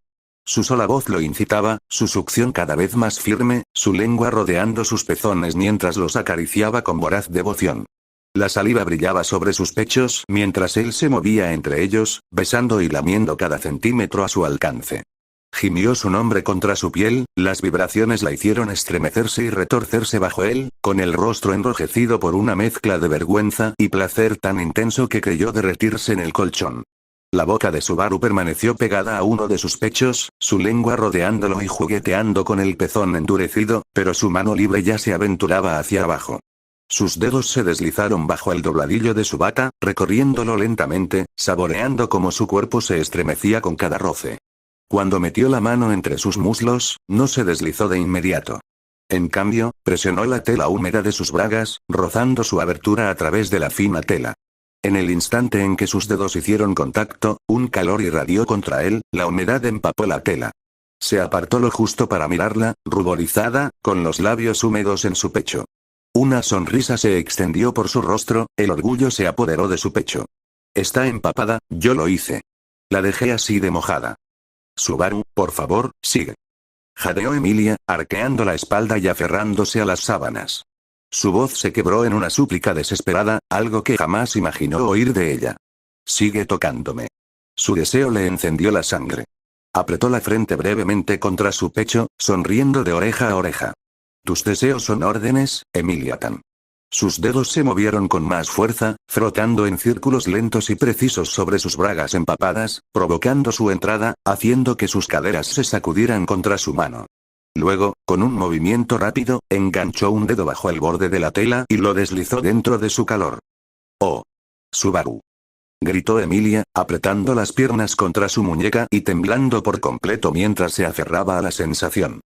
Su sola voz lo incitaba, su succión cada vez más firme, su lengua rodeando sus pezones mientras los acariciaba con voraz devoción. La saliva brillaba sobre sus pechos mientras él se movía entre ellos, besando y lamiendo cada centímetro a su alcance. Gimió su nombre contra su piel, las vibraciones la hicieron estremecerse y retorcerse bajo él, con el rostro enrojecido por una mezcla de vergüenza y placer tan intenso que creyó derretirse en el colchón. La boca de Subaru permaneció pegada a uno de sus pechos, su lengua rodeándolo y jugueteando con el pezón endurecido, pero su mano libre ya se aventuraba hacia abajo. Sus dedos se deslizaron bajo el dobladillo de su bata, recorriéndolo lentamente, saboreando cómo su cuerpo se estremecía con cada roce. Cuando metió la mano entre sus muslos, no se deslizó de inmediato. En cambio, presionó la tela húmeda de sus bragas, rozando su abertura a través de la fina tela. En el instante en que sus dedos hicieron contacto, un calor irradió contra él, la humedad empapó la tela. Se apartó lo justo para mirarla, ruborizada, con los labios húmedos en su pecho. Una sonrisa se extendió por su rostro, el orgullo se apoderó de su pecho. «Está empapada, yo lo hice. La dejé así de mojada». «Subaru, por favor, sigue», jadeó Emilia, arqueando la espalda y aferrándose a las sábanas. Su voz se quebró en una súplica desesperada, algo que jamás imaginó oír de ella. «Sigue tocándome». Su deseo le encendió la sangre. Apretó la frente brevemente contra su pecho, sonriendo de oreja a oreja. Tus deseos son órdenes, Emilia Tan. Sus dedos se movieron con más fuerza, frotando en círculos lentos y precisos sobre sus bragas empapadas, provocando su entrada, haciendo que sus caderas se sacudieran contra su mano. Luego, con un movimiento rápido, enganchó un dedo bajo el borde de la tela y lo deslizó dentro de su calor. ¡Oh! Subaru. Gritó Emilia, apretando las piernas contra su muñeca y temblando por completo mientras se aferraba a la sensación.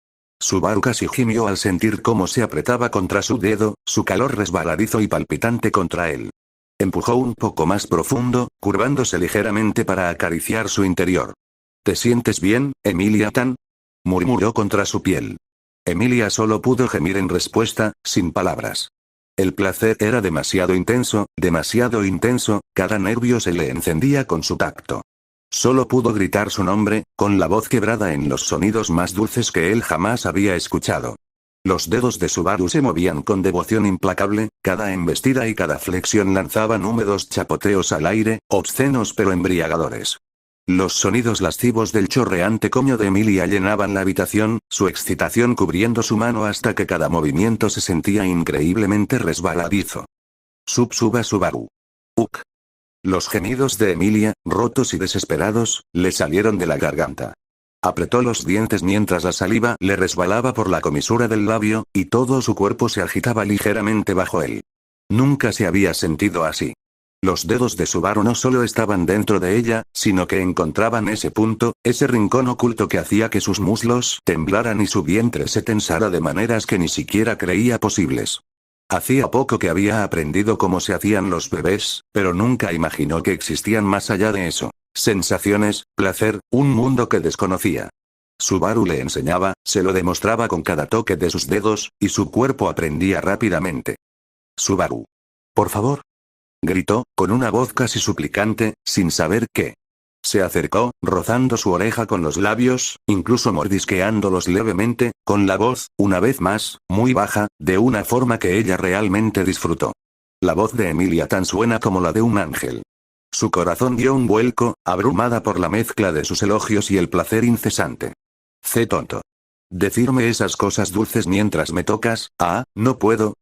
Subaru casi gimió al sentir cómo se apretaba contra su dedo, su calor resbaladizo y palpitante contra él. Empujó un poco más profundo, curvándose ligeramente para acariciar su interior. ¿Te sientes bien, Emilia Tan? Murmuró contra su piel. Emilia solo pudo gemir en respuesta, sin palabras. El placer era demasiado intenso, cada nervio se le encendía con su tacto. Solo pudo gritar su nombre, con la voz quebrada en los sonidos más dulces que él jamás había escuchado. Los dedos de Subaru se movían con devoción implacable, cada embestida y cada flexión lanzaban húmedos chapoteos al aire, obscenos pero embriagadores. Los sonidos lascivos del chorreante coño de Emilia llenaban la habitación, su excitación cubriendo su mano hasta que cada movimiento se sentía increíblemente resbaladizo. Suba Subaru. Uk. Los gemidos de Emilia, rotos y desesperados, le salieron de la garganta. Apretó los dientes mientras la saliva le resbalaba por la comisura del labio, y todo su cuerpo se agitaba ligeramente bajo él. Nunca se había sentido así. Los dedos de Subaru no solo estaban dentro de ella, sino que encontraban ese punto, ese rincón oculto que hacía que sus muslos temblaran y su vientre se tensara de maneras que ni siquiera creía posibles. Hacía poco que había aprendido cómo se hacían los bebés, pero nunca imaginó que existían más allá de eso. Sensaciones, placer, un mundo que desconocía. Subaru le enseñaba, se lo demostraba con cada toque de sus dedos, y su cuerpo aprendía rápidamente. Subaru. Por favor. Gritó, con una voz casi suplicante, sin saber qué. Se acercó, rozando su oreja con los labios, incluso mordisqueándolos levemente, con la voz, una vez más, muy baja, de una forma que ella realmente disfrutó. La voz de Emilia Tan suena como la de un ángel. Su corazón dio un vuelco, abrumada por la mezcla de sus elogios y el placer incesante. Tonto. Decirme esas cosas dulces mientras me tocas, no puedo.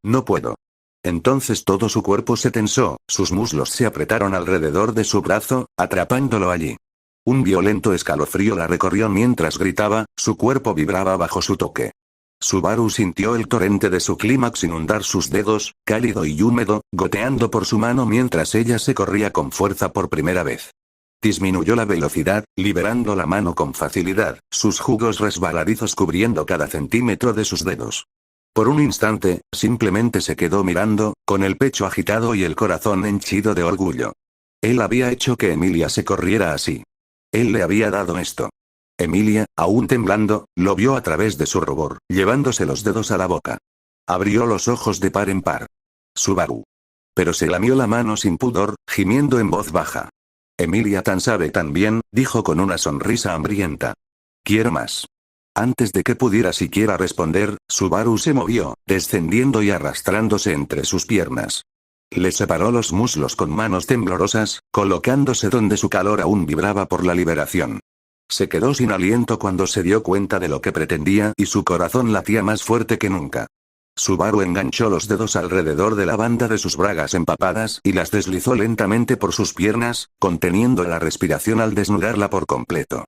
Entonces todo su cuerpo se tensó, sus muslos se apretaron alrededor de su brazo, atrapándolo allí. Un violento escalofrío la recorrió mientras gritaba, su cuerpo vibraba bajo su toque. Subaru sintió el torrente de su clímax inundar sus dedos, cálido y húmedo, goteando por su mano mientras ella se corría con fuerza por primera vez. Disminuyó la velocidad, liberando la mano con facilidad, sus jugos resbaladizos cubriendo cada centímetro de sus dedos. Por un instante, simplemente se quedó mirando, con el pecho agitado y el corazón henchido de orgullo. Él había hecho que Emilia se corriera así. Él le había dado esto. Emilia, aún temblando, lo vio a través de su rubor, llevándose los dedos a la boca. Abrió los ojos de par en par. Subaru. Pero se lamió la mano sin pudor, gimiendo en voz baja. Emilia Tan sabe tan bien, dijo con una sonrisa hambrienta. Quiero más. Antes de que pudiera siquiera responder, Subaru se movió, descendiendo y arrastrándose entre sus piernas. Le separó los muslos con manos temblorosas, colocándose donde su calor aún vibraba por la liberación. Se quedó sin aliento cuando se dio cuenta de lo que pretendía y su corazón latía más fuerte que nunca. Subaru enganchó los dedos alrededor de la banda de sus bragas empapadas y las deslizó lentamente por sus piernas, conteniendo la respiración al desnudarla por completo.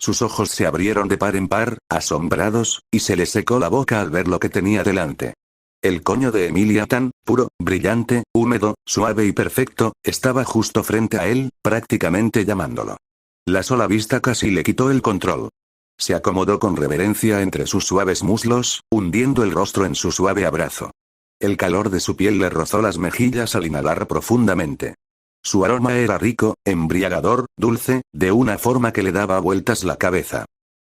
Sus ojos se abrieron de par en par, asombrados, y se le secó la boca al ver lo que tenía delante. El coño de Emilia Tan, puro, brillante, húmedo, suave y perfecto, estaba justo frente a él, prácticamente llamándolo. La sola vista casi le quitó el control. Se acomodó con reverencia entre sus suaves muslos, hundiendo el rostro en su suave abrazo. El calor de su piel le rozó las mejillas al inhalar profundamente. Su aroma era rico, embriagador, dulce, de una forma que le daba vueltas la cabeza.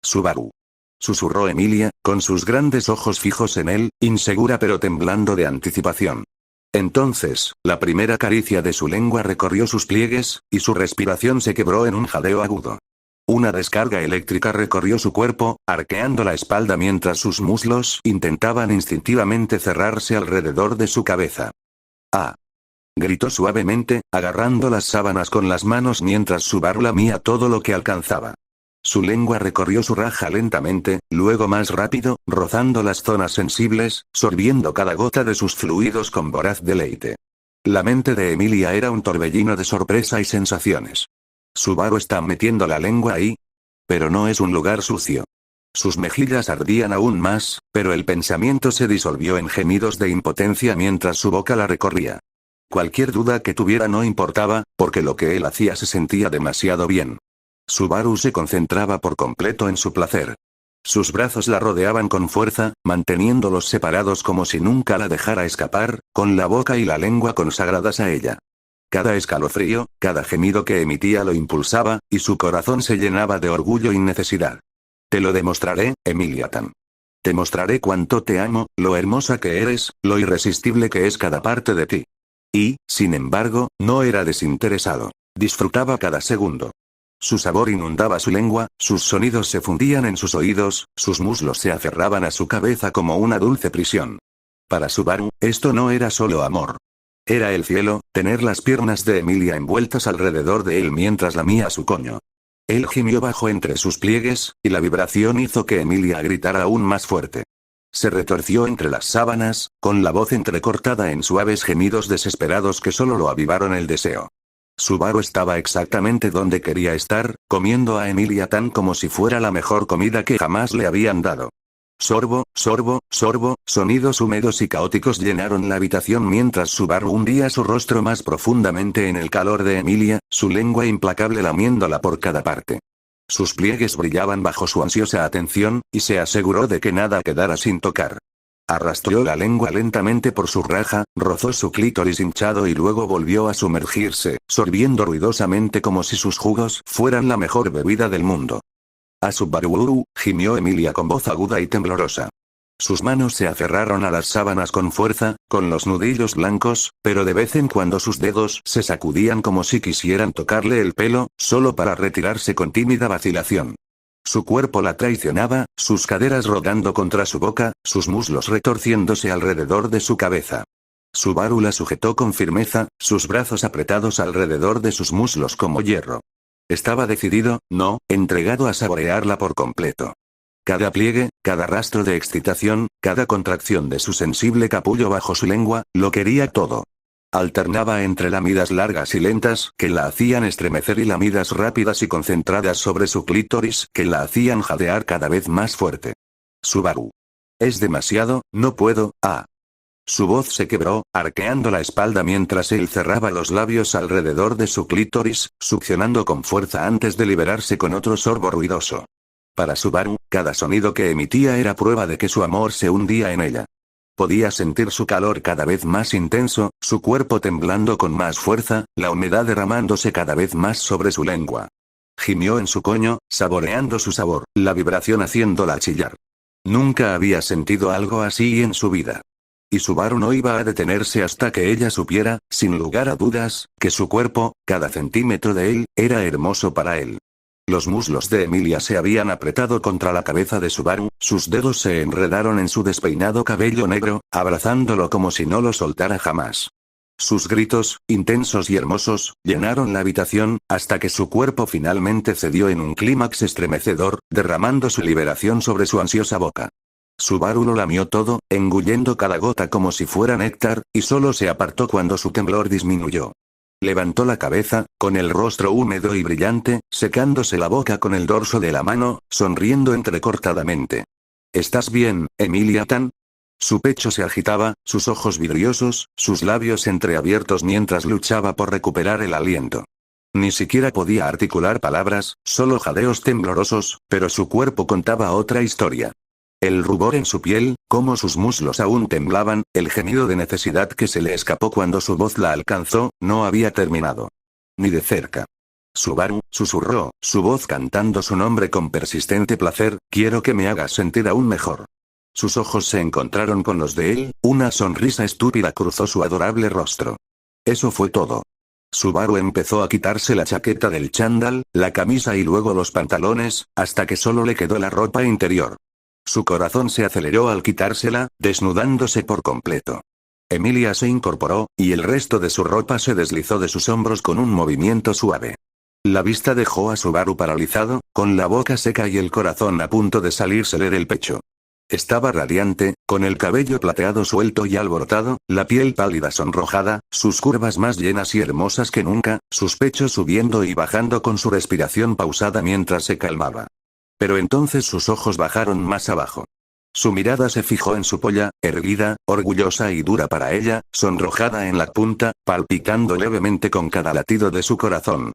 Subaru. Susurró Emilia, con sus grandes ojos fijos en él, insegura pero temblando de anticipación. Entonces, la primera caricia de su lengua recorrió sus pliegues, y su respiración se quebró en un jadeo agudo. Una descarga eléctrica recorrió su cuerpo, arqueando la espalda mientras sus muslos intentaban instintivamente cerrarse alrededor de su cabeza. ¡Ah! Gritó suavemente, agarrando las sábanas con las manos mientras Subaru lamía todo lo que alcanzaba. Su lengua recorrió su raja lentamente, luego más rápido, rozando las zonas sensibles, sorbiendo cada gota de sus fluidos con voraz deleite. La mente de Emilia era un torbellino de sorpresa y sensaciones. ¿Subaru está metiendo la lengua ahí? Pero no es un lugar sucio. Sus mejillas ardían aún más, pero el pensamiento se disolvió en gemidos de impotencia mientras su boca la recorría. Cualquier duda que tuviera no importaba, porque lo que él hacía se sentía demasiado bien. Subaru se concentraba por completo en su placer. Sus brazos la rodeaban con fuerza, manteniéndolos separados como si nunca la dejara escapar, con la boca y la lengua consagradas a ella. Cada escalofrío, cada gemido que emitía lo impulsaba, y su corazón se llenaba de orgullo y necesidad. Te lo demostraré, Emilia Tan. Te mostraré cuánto te amo, lo hermosa que eres, lo irresistible que es cada parte de ti. Y, sin embargo, no era desinteresado. Disfrutaba cada segundo. Su sabor inundaba su lengua, sus sonidos se fundían en sus oídos, sus muslos se aferraban a su cabeza como una dulce prisión. Para Subaru, esto no era solo amor. Era el cielo, tener las piernas de Emilia envueltas alrededor de él mientras lamía su coño. Él gimió bajo entre sus pliegues, y la vibración hizo que Emilia gritara aún más fuerte. Se retorció entre las sábanas, con la voz entrecortada en suaves gemidos desesperados que solo lo avivaron el deseo. Subaru estaba exactamente donde quería estar, comiendo a Emilia Tan como si fuera la mejor comida que jamás le habían dado. Sorbo, sorbo, sorbo, sonidos húmedos y caóticos llenaron la habitación mientras Subaru hundía su rostro más profundamente en el calor de Emilia, su lengua implacable lamiéndola por cada parte. Sus pliegues brillaban bajo su ansiosa atención, y se aseguró de que nada quedara sin tocar. Arrastró la lengua lentamente por su raja, rozó su clítoris hinchado y luego volvió a sumergirse, sorbiendo ruidosamente como si sus jugos fueran la mejor bebida del mundo. ¡A Subaru! Gimió Emilia con voz aguda y temblorosa. Sus manos se aferraron a las sábanas con fuerza, con los nudillos blancos, pero de vez en cuando sus dedos se sacudían como si quisieran tocarle el pelo, solo para retirarse con tímida vacilación. Su cuerpo la traicionaba, sus caderas rodando contra su boca, sus muslos retorciéndose alrededor de su cabeza. Subaru la sujetó con firmeza, sus brazos apretados alrededor de sus muslos como hierro. Estaba decidido, no, entregado a saborearla por completo. Cada pliegue, cada rastro de excitación, cada contracción de su sensible capullo bajo su lengua, lo quería todo. Alternaba entre lamidas largas y lentas que la hacían estremecer y lamidas rápidas y concentradas sobre su clítoris que la hacían jadear cada vez más fuerte. Subaru. Es demasiado, no puedo, ah. Su voz se quebró, arqueando la espalda mientras él cerraba los labios alrededor de su clítoris, succionando con fuerza antes de liberarse con otro sorbo ruidoso. Para Subaru, cada sonido que emitía era prueba de que su amor se hundía en ella. Podía sentir su calor cada vez más intenso, su cuerpo temblando con más fuerza, la humedad derramándose cada vez más sobre su lengua. Gimió en su coño, saboreando su sabor, la vibración haciéndola chillar. Nunca había sentido algo así en su vida. Y Subaru no iba a detenerse hasta que ella supiera, sin lugar a dudas, que su cuerpo, cada centímetro de él, era hermoso para él. Los muslos de Emilia se habían apretado contra la cabeza de Subaru, sus dedos se enredaron en su despeinado cabello negro, abrazándolo como si no lo soltara jamás. Sus gritos, intensos y hermosos, llenaron la habitación, hasta que su cuerpo finalmente cedió en un clímax estremecedor, derramando su liberación sobre su ansiosa boca. Subaru lo lamió todo, engullendo cada gota como si fuera néctar, y solo se apartó cuando su temblor disminuyó. Levantó la cabeza, con el rostro húmedo y brillante, secándose la boca con el dorso de la mano, sonriendo entrecortadamente. ¿Estás bien, Emilia Tan? Su pecho se agitaba, sus ojos vidriosos, sus labios entreabiertos mientras luchaba por recuperar el aliento. Ni siquiera podía articular palabras, solo jadeos temblorosos, pero su cuerpo contaba otra historia. El rubor en su piel, cómo sus muslos aún temblaban, el gemido de necesidad que se le escapó cuando su voz la alcanzó, no había terminado. Ni de cerca. Subaru, susurró, su voz cantando su nombre con persistente placer, quiero que me hagas sentir aún mejor. Sus ojos se encontraron con los de él, una sonrisa estúpida cruzó su adorable rostro. Eso fue todo. Subaru empezó a quitarse la chaqueta del chándal, la camisa y luego los pantalones, hasta que solo le quedó la ropa interior. Su corazón se aceleró al quitársela, desnudándose por completo. Emilia se incorporó, y el resto de su ropa se deslizó de sus hombros con un movimiento suave. La vista dejó a Subaru paralizado, con la boca seca y el corazón a punto de salírsele del pecho. Estaba radiante, con el cabello plateado suelto y alborotado, la piel pálida sonrojada, sus curvas más llenas y hermosas que nunca, sus pechos subiendo y bajando con su respiración pausada mientras se calmaba. Pero entonces sus ojos bajaron más abajo. Su mirada se fijó en su polla, erguida, orgullosa y dura para ella, sonrojada en la punta, palpitando levemente con cada latido de su corazón.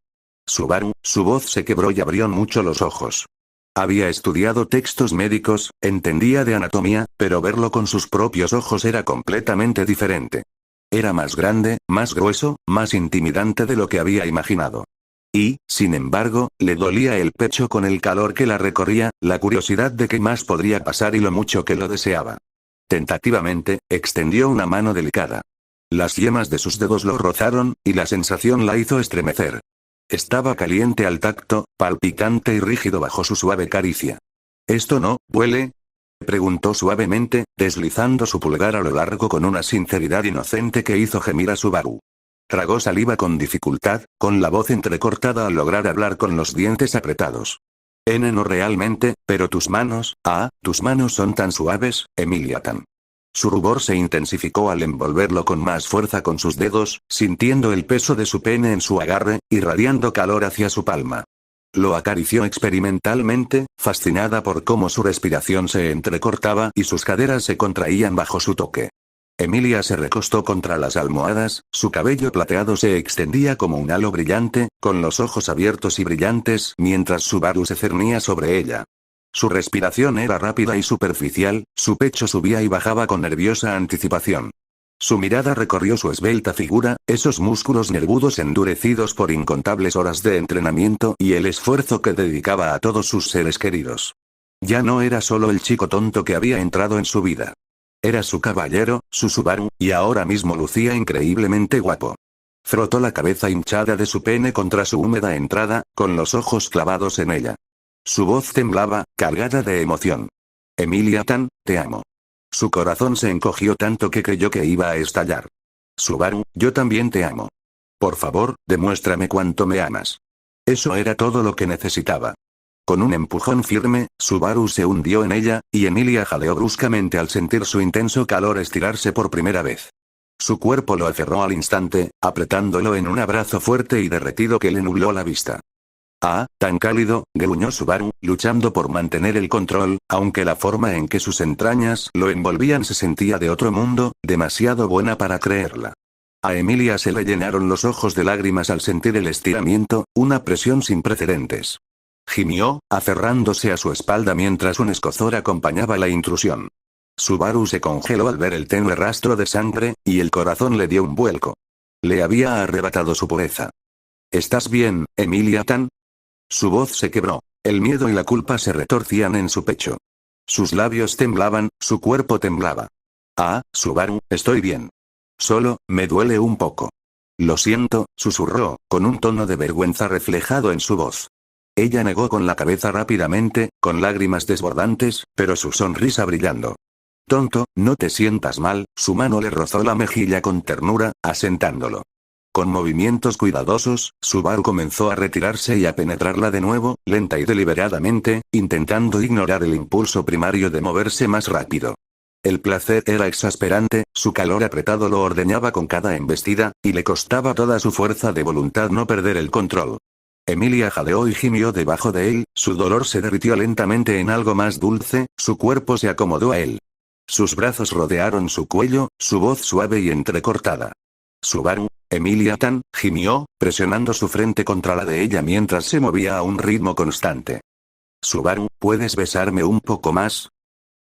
Subaru, su voz se quebró y abrió mucho los ojos. Había estudiado textos médicos, entendía de anatomía, pero verlo con sus propios ojos era completamente diferente. Era más grande, más grueso, más intimidante de lo que había imaginado. Y, sin embargo, le dolía el pecho con el calor que la recorría, la curiosidad de qué más podría pasar y lo mucho que lo deseaba. Tentativamente, extendió una mano delicada. Las yemas de sus dedos lo rozaron, y la sensación la hizo estremecer. Estaba caliente al tacto, palpitante y rígido bajo su suave caricia. ¿Esto no huele? Preguntó suavemente, deslizando su pulgar a lo largo con una sinceridad inocente que hizo gemir a Subaru. Tragó saliva con dificultad, con la voz entrecortada al lograr hablar con los dientes apretados. No realmente, pero tus manos son tan suaves, Emilia-tan. Su rubor se intensificó al envolverlo con más fuerza con sus dedos, sintiendo el peso de su pene en su agarre, irradiando calor hacia su palma. Lo acarició experimentalmente, fascinada por cómo su respiración se entrecortaba y sus caderas se contraían bajo su toque. Emilia se recostó contra las almohadas, su cabello plateado se extendía como un halo brillante, con los ojos abiertos y brillantes mientras Subaru se cernía sobre ella. Su respiración era rápida y superficial, su pecho subía y bajaba con nerviosa anticipación. Su mirada recorrió su esbelta figura, esos músculos nervudos endurecidos por incontables horas de entrenamiento y el esfuerzo que dedicaba a todos sus seres queridos. Ya no era solo el chico tonto que había entrado en su vida. Era su caballero, su Subaru, y ahora mismo lucía increíblemente guapo. Frotó la cabeza hinchada de su pene contra su húmeda entrada, con los ojos clavados en ella. Su voz temblaba, cargada de emoción. Emilia-tan, te amo. Su corazón se encogió tanto que creyó que iba a estallar. Subaru, yo también te amo. Por favor, demuéstrame cuánto me amas. Eso era todo lo que necesitaba. Con un empujón firme, Subaru se hundió en ella, y Emilia jadeó bruscamente al sentir su intenso calor estirarse por primera vez. Su cuerpo lo aferró al instante, apretándolo en un abrazo fuerte y derretido que le nubló la vista. Ah, tan cálido, gruñó Subaru, luchando por mantener el control, aunque la forma en que sus entrañas lo envolvían se sentía de otro mundo, demasiado buena para creerla. A Emilia se le llenaron los ojos de lágrimas al sentir el estiramiento, una presión sin precedentes. Gimió, aferrándose a su espalda mientras un escozor acompañaba la intrusión. Subaru se congeló al ver el tenue rastro de sangre, y el corazón le dio un vuelco. Le había arrebatado su pureza. ¿Estás bien, Emilia-tan? Su voz se quebró. El miedo y la culpa se retorcían en su pecho. Sus labios temblaban, su cuerpo temblaba. Ah, Subaru, estoy bien. Solo, me duele un poco. Lo siento, susurró, con un tono de vergüenza reflejado en su voz. Ella negó con la cabeza rápidamente, con lágrimas desbordantes, pero su sonrisa brillando. Tonto, no te sientas mal, su mano le rozó la mejilla con ternura, asentándolo. Con movimientos cuidadosos, Subaru comenzó a retirarse y a penetrarla de nuevo, lenta y deliberadamente, intentando ignorar el impulso primario de moverse más rápido. El placer era exasperante, su calor apretado lo ordeñaba con cada embestida, y le costaba toda su fuerza de voluntad no perder el control. Emilia jadeó y gimió debajo de él, su dolor se derritió lentamente en algo más dulce, su cuerpo se acomodó a él. Sus brazos rodearon su cuello, su voz suave y entrecortada. Subaru, Emilia-tan, gimió, presionando su frente contra la de ella mientras se movía a un ritmo constante. Subaru, ¿puedes besarme un poco más?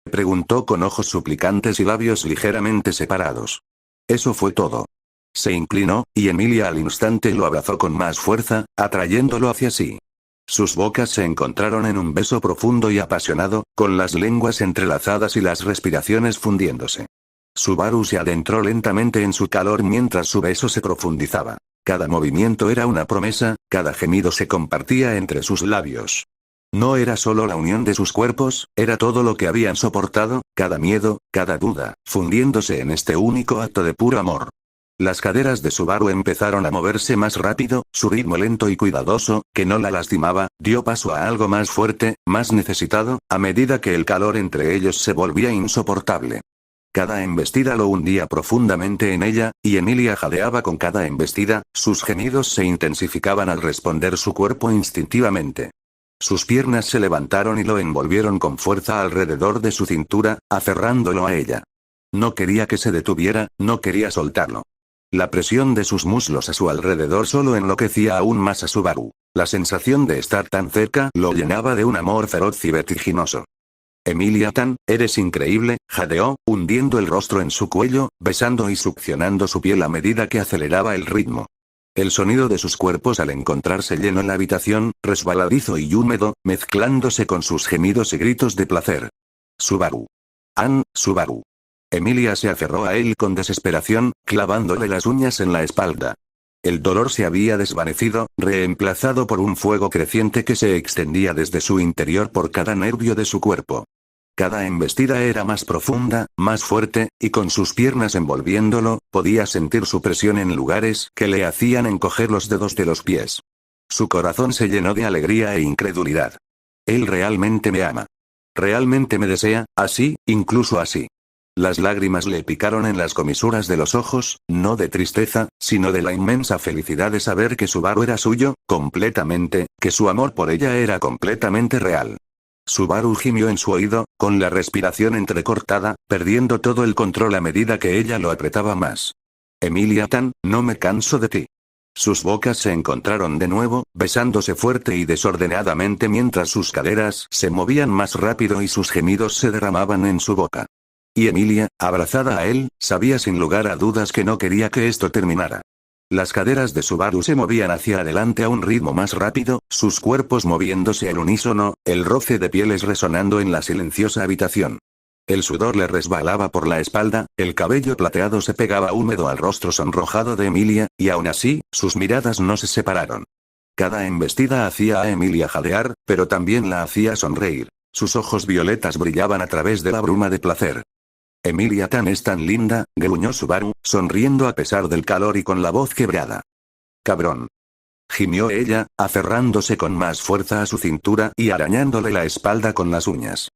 Preguntó con ojos suplicantes y labios ligeramente separados. Eso fue todo. Se inclinó, y Emilia al instante lo abrazó con más fuerza, atrayéndolo hacia sí. Sus bocas se encontraron en un beso profundo y apasionado, con las lenguas entrelazadas y las respiraciones fundiéndose. Subaru se adentró lentamente en su calor mientras su beso se profundizaba. Cada movimiento era una promesa, cada gemido se compartía entre sus labios. No era solo la unión de sus cuerpos, era todo lo que habían soportado, cada miedo, cada duda, fundiéndose en este único acto de puro amor. Las caderas de Subaru empezaron a moverse más rápido, su ritmo lento y cuidadoso, que no la lastimaba, dio paso a algo más fuerte, más necesitado, a medida que el calor entre ellos se volvía insoportable. Cada embestida lo hundía profundamente en ella, y Emilia jadeaba con cada embestida, sus gemidos se intensificaban al responder su cuerpo instintivamente. Sus piernas se levantaron y lo envolvieron con fuerza alrededor de su cintura, aferrándolo a ella. No quería que se detuviera, no quería soltarlo. La presión de sus muslos a su alrededor solo enloquecía aún más a Subaru. La sensación de estar tan cerca lo llenaba de un amor feroz y vertiginoso. Emilia-tan, eres increíble, jadeó, hundiendo el rostro en su cuello, besando y succionando su piel a medida que aceleraba el ritmo. El sonido de sus cuerpos al encontrarse llenó la habitación, resbaladizo y húmedo, mezclándose con sus gemidos y gritos de placer. Subaru. Subaru. Emilia se aferró a él con desesperación, clavándole las uñas en la espalda. El dolor se había desvanecido, reemplazado por un fuego creciente que se extendía desde su interior por cada nervio de su cuerpo. Cada embestida era más profunda, más fuerte, y con sus piernas envolviéndolo, podía sentir su presión en lugares que le hacían encoger los dedos de los pies. Su corazón se llenó de alegría e incredulidad. Él realmente me ama. Realmente me desea, así, incluso así. Las lágrimas le picaron en las comisuras de los ojos, no de tristeza, sino de la inmensa felicidad de saber que Subaru era suyo, completamente, que su amor por ella era completamente real. Subaru gimió en su oído, con la respiración entrecortada, perdiendo todo el control a medida que ella lo apretaba más. Emilia-tan, no me canso de ti. Sus bocas se encontraron de nuevo, besándose fuerte y desordenadamente mientras sus caderas se movían más rápido y sus gemidos se derramaban en su boca. Y Emilia, abrazada a él, sabía sin lugar a dudas que no quería que esto terminara. Las caderas de Subaru se movían hacia adelante a un ritmo más rápido, sus cuerpos moviéndose al unísono, el roce de pieles resonando en la silenciosa habitación. El sudor le resbalaba por la espalda, el cabello plateado se pegaba húmedo al rostro sonrojado de Emilia, y aún así, sus miradas no se separaron. Cada embestida hacía a Emilia jadear, pero también la hacía sonreír. Sus ojos violetas brillaban a través de la bruma de placer. Emilia-tan es tan linda, gruñó Subaru, sonriendo a pesar del calor y con la voz quebrada. Cabrón. Gimió ella, aferrándose con más fuerza a su cintura y arañándole la espalda con las uñas.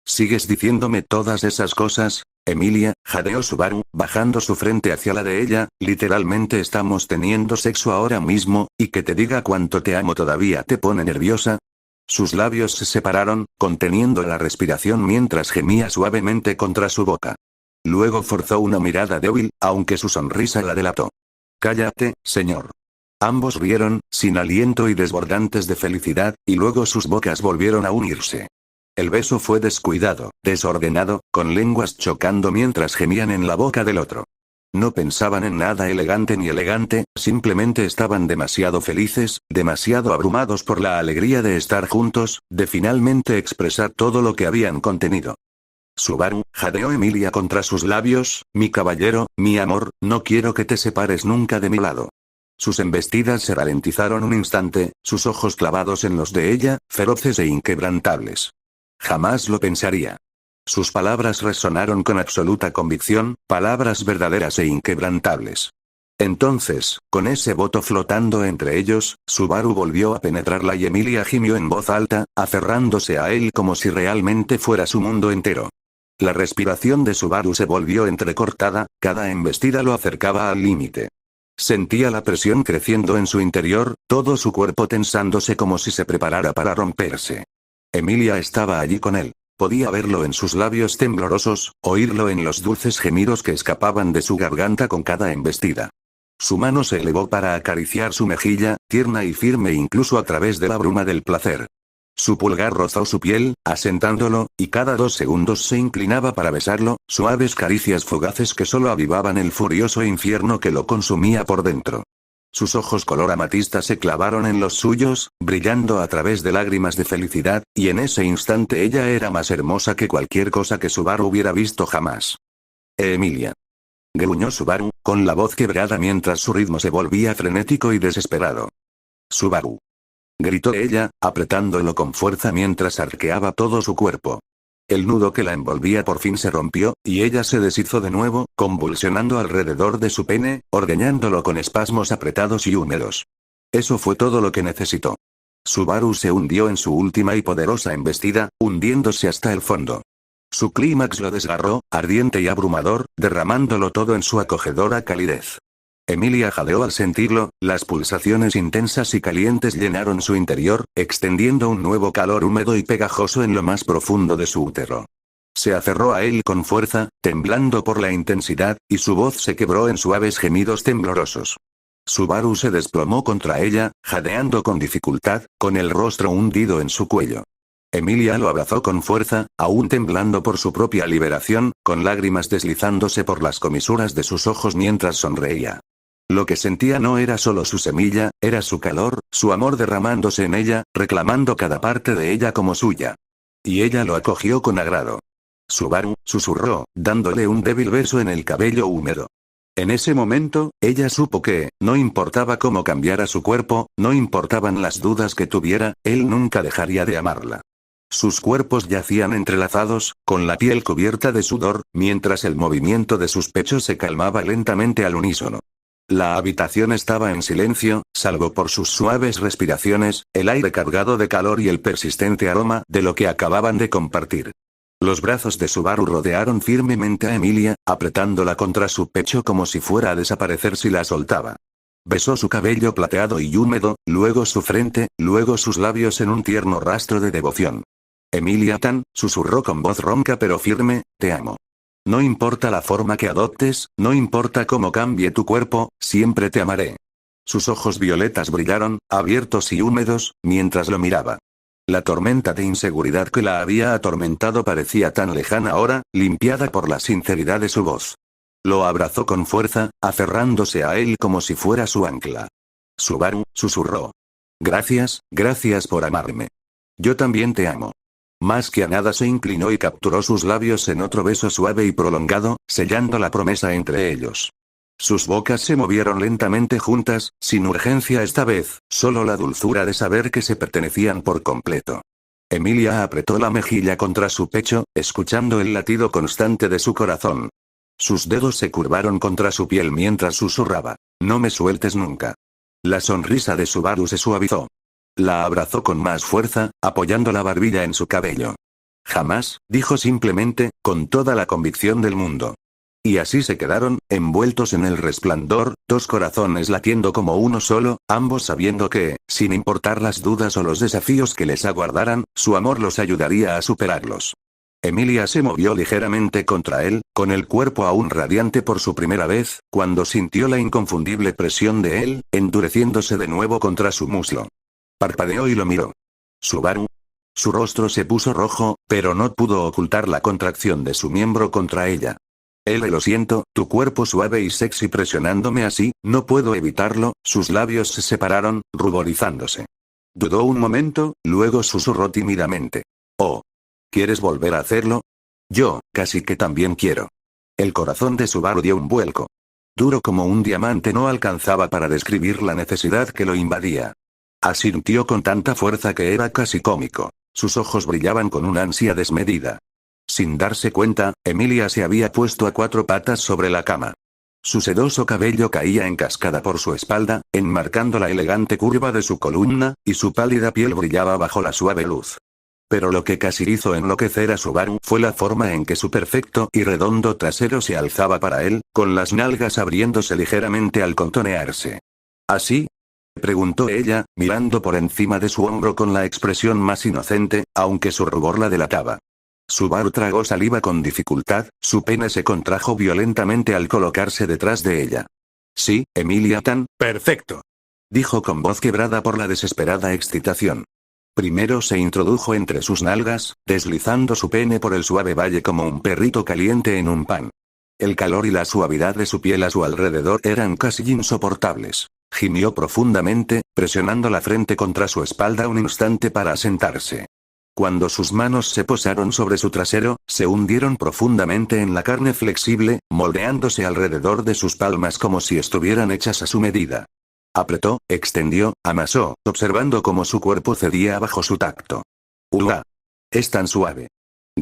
¿Sigues diciéndome todas esas cosas, Emilia? Jadeó Subaru, bajando su frente hacia la de ella, literalmente estamos teniendo sexo ahora mismo, y que te diga cuánto te amo todavía te pone nerviosa. Sus labios se separaron, conteniendo la respiración mientras gemía suavemente contra su boca. Luego forzó una mirada débil, aunque su sonrisa la delató. Cállate, señor. Ambos rieron, sin aliento y desbordantes de felicidad, y luego sus bocas volvieron a unirse. El beso fue descuidado, desordenado, con lenguas chocando mientras gemían en la boca del otro. No pensaban en nada elegante ni elegante, simplemente estaban demasiado felices, demasiado abrumados por la alegría de estar juntos, de finalmente expresar todo lo que habían contenido. Subaru, jadeó Emilia contra sus labios, mi caballero, mi amor, no quiero que te separes nunca de mi lado. Sus embestidas se ralentizaron un instante, sus ojos clavados en los de ella, feroces e inquebrantables. Jamás lo pensaría. Sus palabras resonaron con absoluta convicción, palabras verdaderas e inquebrantables. Entonces, con ese voto flotando entre ellos, Subaru volvió a penetrarla y Emilia gimió en voz alta, aferrándose a él como si realmente fuera su mundo entero. La respiración de Subaru se volvió entrecortada, cada embestida lo acercaba al límite. Sentía la presión creciendo en su interior, todo su cuerpo tensándose como si se preparara para romperse. Emilia estaba allí con él. Podía verlo en sus labios temblorosos, oírlo en los dulces gemidos que escapaban de su garganta con cada embestida. Su mano se elevó para acariciar su mejilla, tierna y firme incluso a través de la bruma del placer. Su pulgar rozó su piel, asentándolo, y cada 2 segundos se inclinaba para besarlo, suaves caricias fugaces que solo avivaban el furioso infierno que lo consumía por dentro. Sus ojos color amatista se clavaron en los suyos, brillando a través de lágrimas de felicidad, y en ese instante ella era más hermosa que cualquier cosa que Subaru hubiera visto jamás. Emilia. Gruñó Subaru, con la voz quebrada mientras su ritmo se volvía frenético y desesperado. Subaru. Gritó ella, apretándolo con fuerza mientras arqueaba todo su cuerpo. El nudo que la envolvía por fin se rompió, y ella se deshizo de nuevo, convulsionando alrededor de su pene, ordeñándolo con espasmos apretados y húmedos. Eso fue todo lo que necesitó. Subaru se hundió en su última y poderosa embestida, hundiéndose hasta el fondo. Su clímax lo desgarró, ardiente y abrumador, derramándolo todo en su acogedora calidez. Emilia jadeó al sentirlo, las pulsaciones intensas y calientes llenaron su interior, extendiendo un nuevo calor húmedo y pegajoso en lo más profundo de su útero. Se aferró a él con fuerza, temblando por la intensidad, y su voz se quebró en suaves gemidos temblorosos. Subaru se desplomó contra ella, jadeando con dificultad, con el rostro hundido en su cuello. Emilia lo abrazó con fuerza, aún temblando por su propia liberación, con lágrimas deslizándose por las comisuras de sus ojos mientras sonreía. Lo que sentía no era solo su semilla, era su calor, su amor derramándose en ella, reclamando cada parte de ella como suya. Y ella lo acogió con agrado. Subaru, susurró, dándole un débil beso en el cabello húmedo. En ese momento, ella supo que, no importaba cómo cambiara su cuerpo, no importaban las dudas que tuviera, él nunca dejaría de amarla. Sus cuerpos yacían entrelazados, con la piel cubierta de sudor, mientras el movimiento de sus pechos se calmaba lentamente al unísono. La habitación estaba en silencio, salvo por sus suaves respiraciones, el aire cargado de calor y el persistente aroma de lo que acababan de compartir. Los brazos de Subaru rodearon firmemente a Emilia, apretándola contra su pecho como si fuera a desaparecer si la soltaba. Besó su cabello plateado y húmedo, luego su frente, luego sus labios en un tierno rastro de devoción. Emilia Tan, susurró con voz ronca pero firme, te amo. No importa la forma que adoptes, no importa cómo cambie tu cuerpo, siempre te amaré. Sus ojos violetas brillaron, abiertos y húmedos, mientras lo miraba. La tormenta de inseguridad que la había atormentado parecía tan lejana ahora, limpiada por la sinceridad de su voz. Lo abrazó con fuerza, aferrándose a él como si fuera su ancla. Subaru, susurró. Gracias, gracias por amarme. Yo también te amo. Más que a nada se inclinó y capturó sus labios en otro beso suave y prolongado, sellando la promesa entre ellos. Sus bocas se movieron lentamente juntas, sin urgencia esta vez, solo la dulzura de saber que se pertenecían por completo. Emilia apretó la mejilla contra su pecho, escuchando el latido constante de su corazón. Sus dedos se curvaron contra su piel mientras susurraba. No me sueltes nunca. La sonrisa de Subaru se suavizó. La abrazó con más fuerza, apoyando la barbilla en su cabello. Jamás, dijo simplemente, con toda la convicción del mundo. Y así se quedaron, envueltos en el resplandor, dos corazones latiendo como uno solo, ambos sabiendo que, sin importar las dudas o los desafíos que les aguardaran, su amor los ayudaría a superarlos. Emilia se movió ligeramente contra él, con el cuerpo aún radiante por su primera vez, cuando sintió la inconfundible presión de él, endureciéndose de nuevo contra su muslo. Parpadeó y lo miró. Subaru. Su rostro se puso rojo, pero no pudo ocultar la contracción de su miembro contra ella. Lo siento, tu cuerpo suave y sexy presionándome así, no puedo evitarlo, sus labios se separaron, ruborizándose. Dudó un momento, luego susurró tímidamente. Oh. ¿Quieres volver a hacerlo? Yo, casi que también quiero. El corazón de Subaru dio un vuelco. Duro como un diamante no alcanzaba para describir la necesidad que lo invadía. Asintió con tanta fuerza que era casi cómico. Sus ojos brillaban con una ansia desmedida. Sin darse cuenta, Emilia se había puesto a cuatro patas sobre la cama. Su sedoso cabello caía en cascada por su espalda, enmarcando la elegante curva de su columna, y su pálida piel brillaba bajo la suave luz. Pero lo que casi hizo enloquecer a Subaru fue la forma en que su perfecto y redondo trasero se alzaba para él, con las nalgas abriéndose ligeramente al contonearse. ¿Así? Preguntó ella, mirando por encima de su hombro con la expresión más inocente, aunque su rubor la delataba. Subaru tragó saliva con dificultad, su pene se contrajo violentamente al colocarse detrás de ella. Sí, Emilia Tan, perfecto. Dijo con voz quebrada por la desesperada excitación. Primero se introdujo entre sus nalgas, deslizando su pene por el suave valle como un perrito caliente en un pan. El calor y la suavidad de su piel a su alrededor eran casi insoportables. Gimió profundamente, presionando la frente contra su espalda un instante para asentarse. Cuando sus manos se posaron sobre su trasero, se hundieron profundamente en la carne flexible, moldeándose alrededor de sus palmas como si estuvieran hechas a su medida. Apretó, extendió, amasó, observando cómo su cuerpo cedía bajo su tacto. ¡Uah! Es tan suave.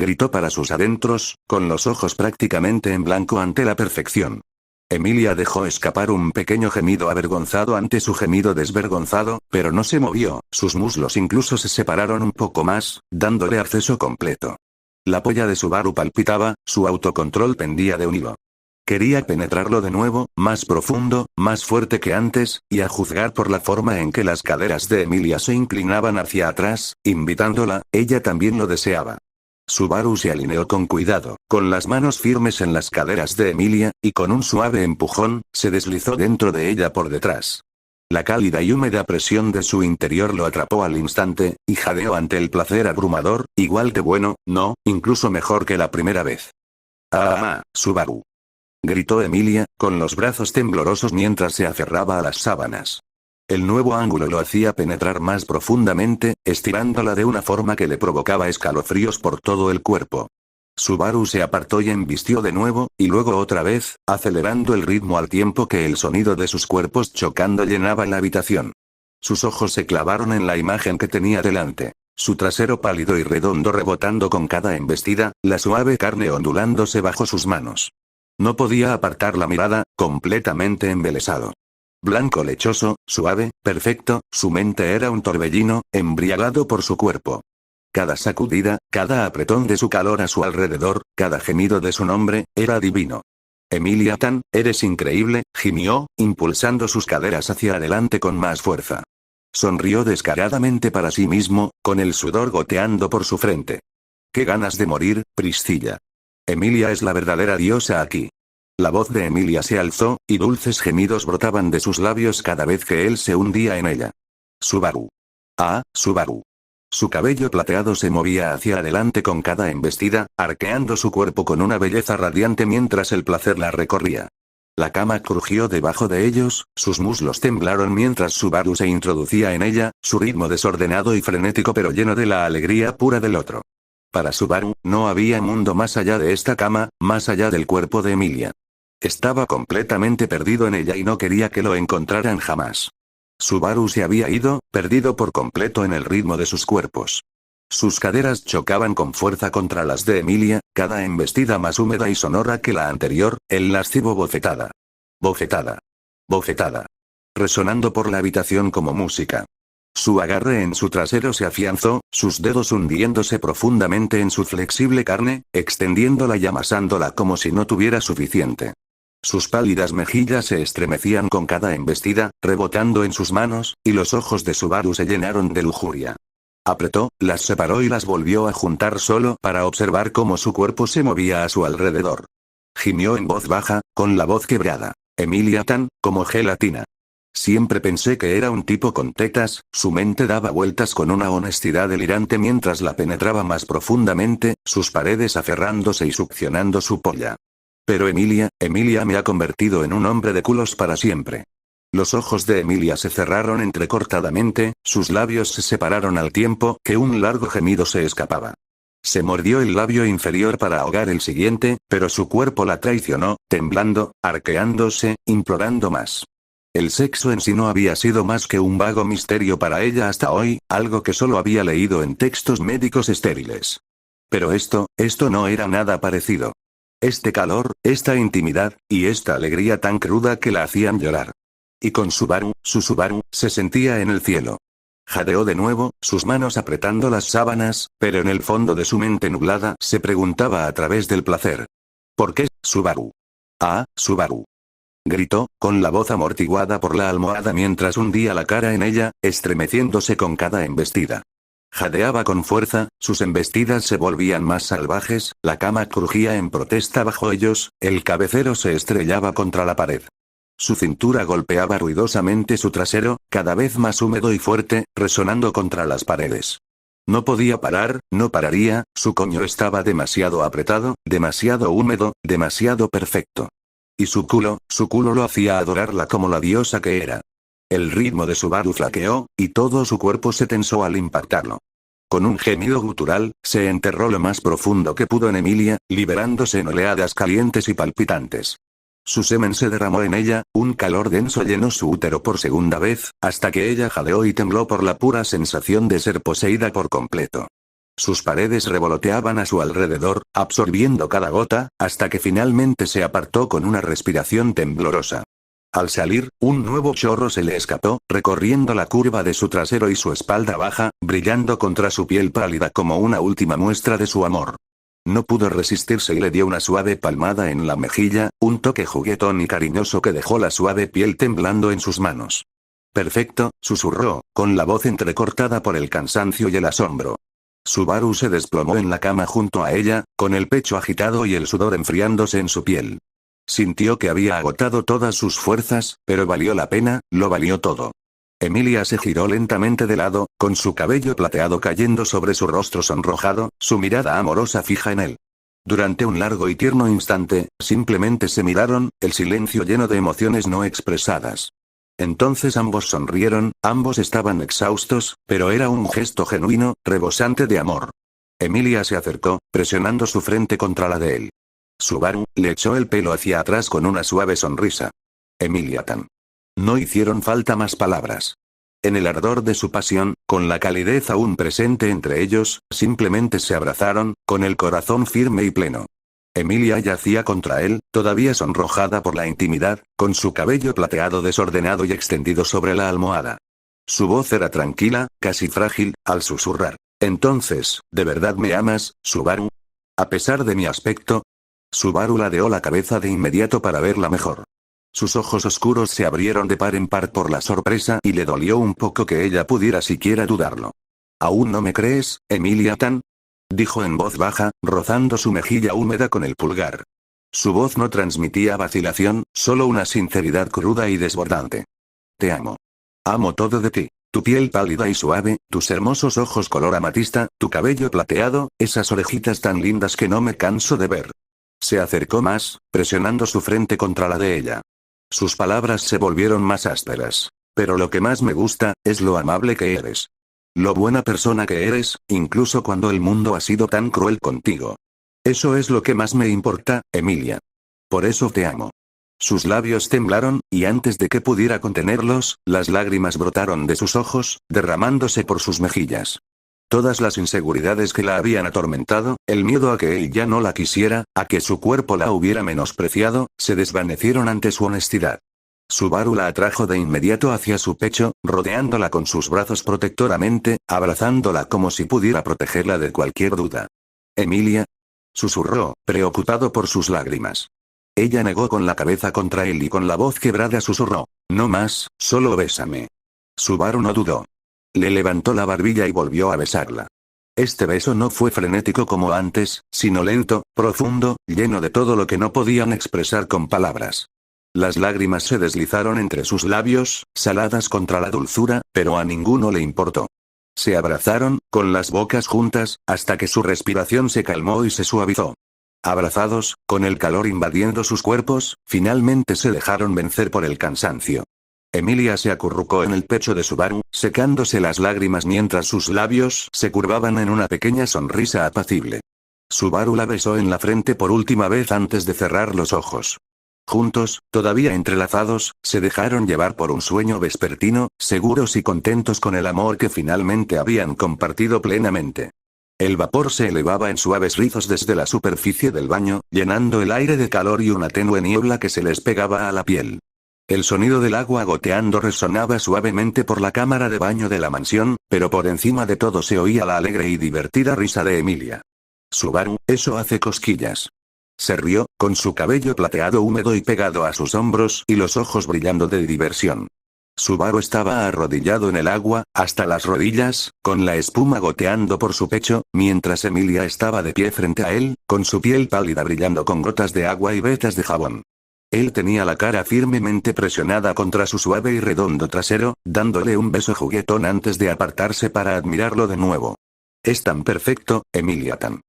Gritó para sus adentros, con los ojos prácticamente en blanco ante la perfección. Emilia dejó escapar un pequeño gemido avergonzado ante su gemido desvergonzado, pero no se movió, sus muslos incluso se separaron un poco más, dándole acceso completo. La polla de Subaru palpitaba, su autocontrol pendía de un hilo. Quería penetrarlo de nuevo, más profundo, más fuerte que antes, y a juzgar por la forma en que las caderas de Emilia se inclinaban hacia atrás, invitándola, ella también lo deseaba. Subaru se alineó con cuidado, con las manos firmes en las caderas de Emilia, y con un suave empujón, se deslizó dentro de ella por detrás. La cálida y húmeda presión de su interior lo atrapó al instante, y jadeó ante el placer abrumador, igual de bueno, no, incluso mejor que la primera vez. ¡Ah, Subaru! Gritó Emilia, con los brazos temblorosos mientras se aferraba a las sábanas. El nuevo ángulo lo hacía penetrar más profundamente, estirándola de una forma que le provocaba escalofríos por todo el cuerpo. Subaru se apartó y embistió de nuevo, y luego otra vez, acelerando el ritmo al tiempo que el sonido de sus cuerpos chocando llenaba la habitación. Sus ojos se clavaron en la imagen que tenía delante. Su trasero pálido y redondo rebotando con cada embestida, la suave carne ondulándose bajo sus manos. No podía apartar la mirada, completamente embelesado. Blanco lechoso, suave, perfecto, su mente era un torbellino, embriagado por su cuerpo. Cada sacudida, cada apretón de su calor a su alrededor, cada gemido de su nombre, era divino. Emilia Tan, eres increíble, gimió, impulsando sus caderas hacia adelante con más fuerza. Sonrió descaradamente para sí mismo, con el sudor goteando por su frente. ¡Qué ganas de morir, Priscilla! Emilia es la verdadera diosa aquí. La voz de Emilia se alzó, y dulces gemidos brotaban de sus labios cada vez que él se hundía en ella. Subaru. Ah, Subaru. Su cabello plateado se movía hacia adelante con cada embestida, arqueando su cuerpo con una belleza radiante mientras el placer la recorría. La cama crujió debajo de ellos, sus muslos temblaron mientras Subaru se introducía en ella, su ritmo desordenado y frenético pero lleno de la alegría pura del otro. Para Subaru, no había mundo más allá de esta cama, más allá del cuerpo de Emilia. Estaba completamente perdido en ella y no quería que lo encontraran jamás. Subaru se había ido, perdido por completo en el ritmo de sus cuerpos. Sus caderas chocaban con fuerza contra las de Emilia, cada embestida más húmeda y sonora que la anterior, el lascivo bofetada. Bofetada. Bofetada. Resonando por la habitación como música. Su agarre en su trasero se afianzó, sus dedos hundiéndose profundamente en su flexible carne, extendiéndola y amasándola como si no tuviera suficiente. Sus pálidas mejillas se estremecían con cada embestida, rebotando en sus manos, y los ojos de Subaru se llenaron de lujuria. Apretó, las separó y las volvió a juntar solo para observar cómo su cuerpo se movía a su alrededor. Gimió en voz baja, con la voz quebrada. Emilia Tan, como gelatina. Siempre pensé que era un tipo con tetas, su mente daba vueltas con una honestidad delirante mientras la penetraba más profundamente, sus paredes aferrándose y succionando su polla. Pero Emilia me ha convertido en un hombre de culos para siempre. Los ojos de Emilia se cerraron entrecortadamente, sus labios se separaron al tiempo que un largo gemido se escapaba. Se mordió el labio inferior para ahogar el siguiente, pero su cuerpo la traicionó, temblando, arqueándose, implorando más. El sexo en sí no había sido más que un vago misterio para ella hasta hoy, algo que solo había leído en textos médicos estériles. Pero esto no era nada parecido. Este calor, esta intimidad, y esta alegría tan cruda que la hacían llorar. Y con Subaru, su Subaru, se sentía en el cielo. Jadeó de nuevo, sus manos apretando las sábanas, pero en el fondo de su mente nublada se preguntaba a través del placer. ¿Por qué, Subaru? Ah, Subaru. Gritó, con la voz amortiguada por la almohada mientras hundía la cara en ella, estremeciéndose con cada embestida. Jadeaba con fuerza, sus embestidas se volvían más salvajes, la cama crujía en protesta bajo ellos, el cabecero se estrellaba contra la pared. Su cintura golpeaba ruidosamente su trasero, cada vez más húmedo y fuerte, resonando contra las paredes. No podía parar, no pararía, su coño estaba demasiado apretado, demasiado húmedo, demasiado perfecto. Y su culo lo hacía adorarla como la diosa que era. El ritmo de Subaru flaqueó, y todo su cuerpo se tensó al impactarlo. Con un gemido gutural, se enterró lo más profundo que pudo en Emilia, liberándose en oleadas calientes y palpitantes. Su semen se derramó en ella, un calor denso llenó su útero por segunda vez, hasta que ella jadeó y tembló por la pura sensación de ser poseída por completo. Sus paredes revoloteaban a su alrededor, absorbiendo cada gota, hasta que finalmente se apartó con una respiración temblorosa. Al salir, un nuevo chorro se le escapó, recorriendo la curva de su trasero y su espalda baja, brillando contra su piel pálida como una última muestra de su amor. No pudo resistirse y le dio una suave palmada en la mejilla, un toque juguetón y cariñoso que dejó la suave piel temblando en sus manos. «Perfecto», susurró, con la voz entrecortada por el cansancio y el asombro. Subaru se desplomó en la cama junto a ella, con el pecho agitado y el sudor enfriándose en su piel. Sintió que había agotado todas sus fuerzas, pero valió la pena, lo valió todo. Emilia se giró lentamente de lado, con su cabello plateado cayendo sobre su rostro sonrojado, su mirada amorosa fija en él. Durante un largo y tierno instante, simplemente se miraron, el silencio lleno de emociones no expresadas. Entonces ambos sonrieron, ambos estaban exhaustos, pero era un gesto genuino, rebosante de amor. Emilia se acercó, presionando su frente contra la de él. Subaru le echó el pelo hacia atrás con una suave sonrisa. Emilia-tan. No hicieron falta más palabras. En el ardor de su pasión, con la calidez aún presente entre ellos, simplemente se abrazaron, con el corazón firme y pleno. Emilia yacía contra él, todavía sonrojada por la intimidad, con su cabello plateado desordenado y extendido sobre la almohada. Su voz era tranquila, casi frágil, al susurrar. «Entonces, ¿de verdad me amas, Subaru? ¿A pesar de mi aspecto?» Subaru ladeó la cabeza de inmediato para verla mejor. Sus ojos oscuros se abrieron de par en par por la sorpresa y le dolió un poco que ella pudiera siquiera dudarlo. «¿Aún no me crees, Emilia-tan?», dijo en voz baja, rozando su mejilla húmeda con el pulgar. Su voz no transmitía vacilación, solo una sinceridad cruda y desbordante. «Te amo. Amo todo de ti. Tu piel pálida y suave, tus hermosos ojos color amatista, tu cabello plateado, esas orejitas tan lindas que no me canso de ver». Se acercó más, presionando su frente contra la de ella. Sus palabras se volvieron más ásperas. «Pero lo que más me gusta, es lo amable que eres. Lo buena persona que eres, incluso cuando el mundo ha sido tan cruel contigo. Eso es lo que más me importa, Emilia. Por eso te amo». Sus labios temblaron, y antes de que pudiera contenerlos, las lágrimas brotaron de sus ojos, derramándose por sus mejillas. Todas las inseguridades que la habían atormentado, el miedo a que él ya no la quisiera, a que su cuerpo la hubiera menospreciado, se desvanecieron ante su honestidad. Subaru la atrajo de inmediato hacia su pecho, rodeándola con sus brazos protectoramente, abrazándola como si pudiera protegerla de cualquier duda. «Emilia», susurró, preocupado por sus lágrimas. Ella negó con la cabeza contra él y con la voz quebrada susurró: «No más, solo bésame». Subaru no dudó. Le levantó la barbilla y volvió a besarla. Este beso no fue frenético como antes, sino lento, profundo, lleno de todo lo que no podían expresar con palabras. Las lágrimas se deslizaron entre sus labios, saladas contra la dulzura, pero a ninguno le importó. Se abrazaron, con las bocas juntas, hasta que su respiración se calmó y se suavizó. Abrazados, con el calor invadiendo sus cuerpos, finalmente se dejaron vencer por el cansancio. Emilia se acurrucó en el pecho de Subaru, secándose las lágrimas mientras sus labios se curvaban en una pequeña sonrisa apacible. Subaru la besó en la frente por última vez antes de cerrar los ojos. Juntos, todavía entrelazados, se dejaron llevar por un sueño vespertino, seguros y contentos con el amor que finalmente habían compartido plenamente. El vapor se elevaba en suaves rizos desde la superficie del baño, llenando el aire de calor y una tenue niebla que se les pegaba a la piel. El sonido del agua goteando resonaba suavemente por la cámara de baño de la mansión, pero por encima de todo se oía la alegre y divertida risa de Emilia. «Subaru, eso hace cosquillas». Se rió, con su cabello plateado húmedo y pegado a sus hombros y los ojos brillando de diversión. Subaru estaba arrodillado en el agua, hasta las rodillas, con la espuma goteando por su pecho, mientras Emilia estaba de pie frente a él, con su piel pálida brillando con gotas de agua y vetas de jabón. Él tenía la cara firmemente presionada contra su suave y redondo trasero, dándole un beso juguetón antes de apartarse para admirarlo de nuevo. «Es tan perfecto, Emilia-tan.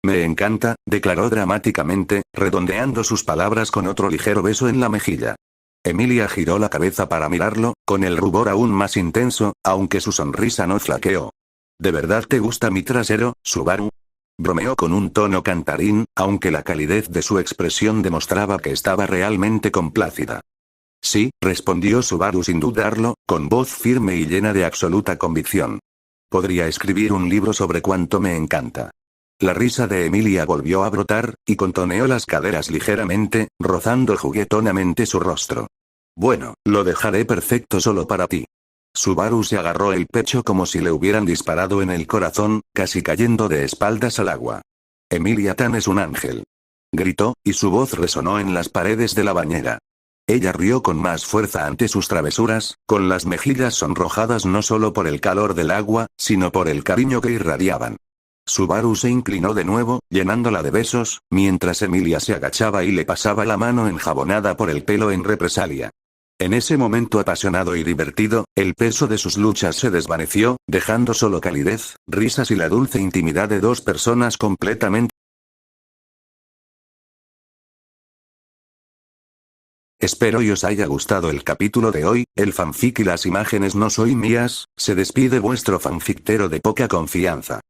Me encanta», declaró dramáticamente, redondeando sus palabras con otro ligero beso en la mejilla. Emilia giró la cabeza para mirarlo, con el rubor aún más intenso, aunque su sonrisa no flaqueó. «¿De verdad te gusta mi trasero, Subaru?», bromeó con un tono cantarín, aunque la calidez de su expresión demostraba que estaba realmente complacida. «Sí», respondió Subaru sin dudarlo, con voz firme y llena de absoluta convicción. Podría escribir un libro sobre cuánto me encanta. La risa de Emilia volvió a brotar, y contoneó las caderas ligeramente, rozando juguetonamente su rostro. Bueno, lo dejaré perfecto solo para ti. Subaru se agarró el pecho como si le hubieran disparado en el corazón, casi cayendo de espaldas al agua. Emilia Tan es un ángel. Gritó, y su voz resonó en las paredes de la bañera. Ella rió con más fuerza ante sus travesuras, con las mejillas sonrojadas no solo por el calor del agua, sino por el cariño que irradiaban. Subaru se inclinó de nuevo, llenándola de besos, mientras Emilia se agachaba y le pasaba la mano enjabonada por el pelo en represalia. En ese momento apasionado y divertido, el peso de sus luchas se desvaneció, dejando solo calidez, risas y la dulce intimidad de dos personas completamente. Espero y os haya gustado el capítulo de hoy. El fanfic y las imágenes no soy mías. Se despide vuestro fanfictero de poca confianza.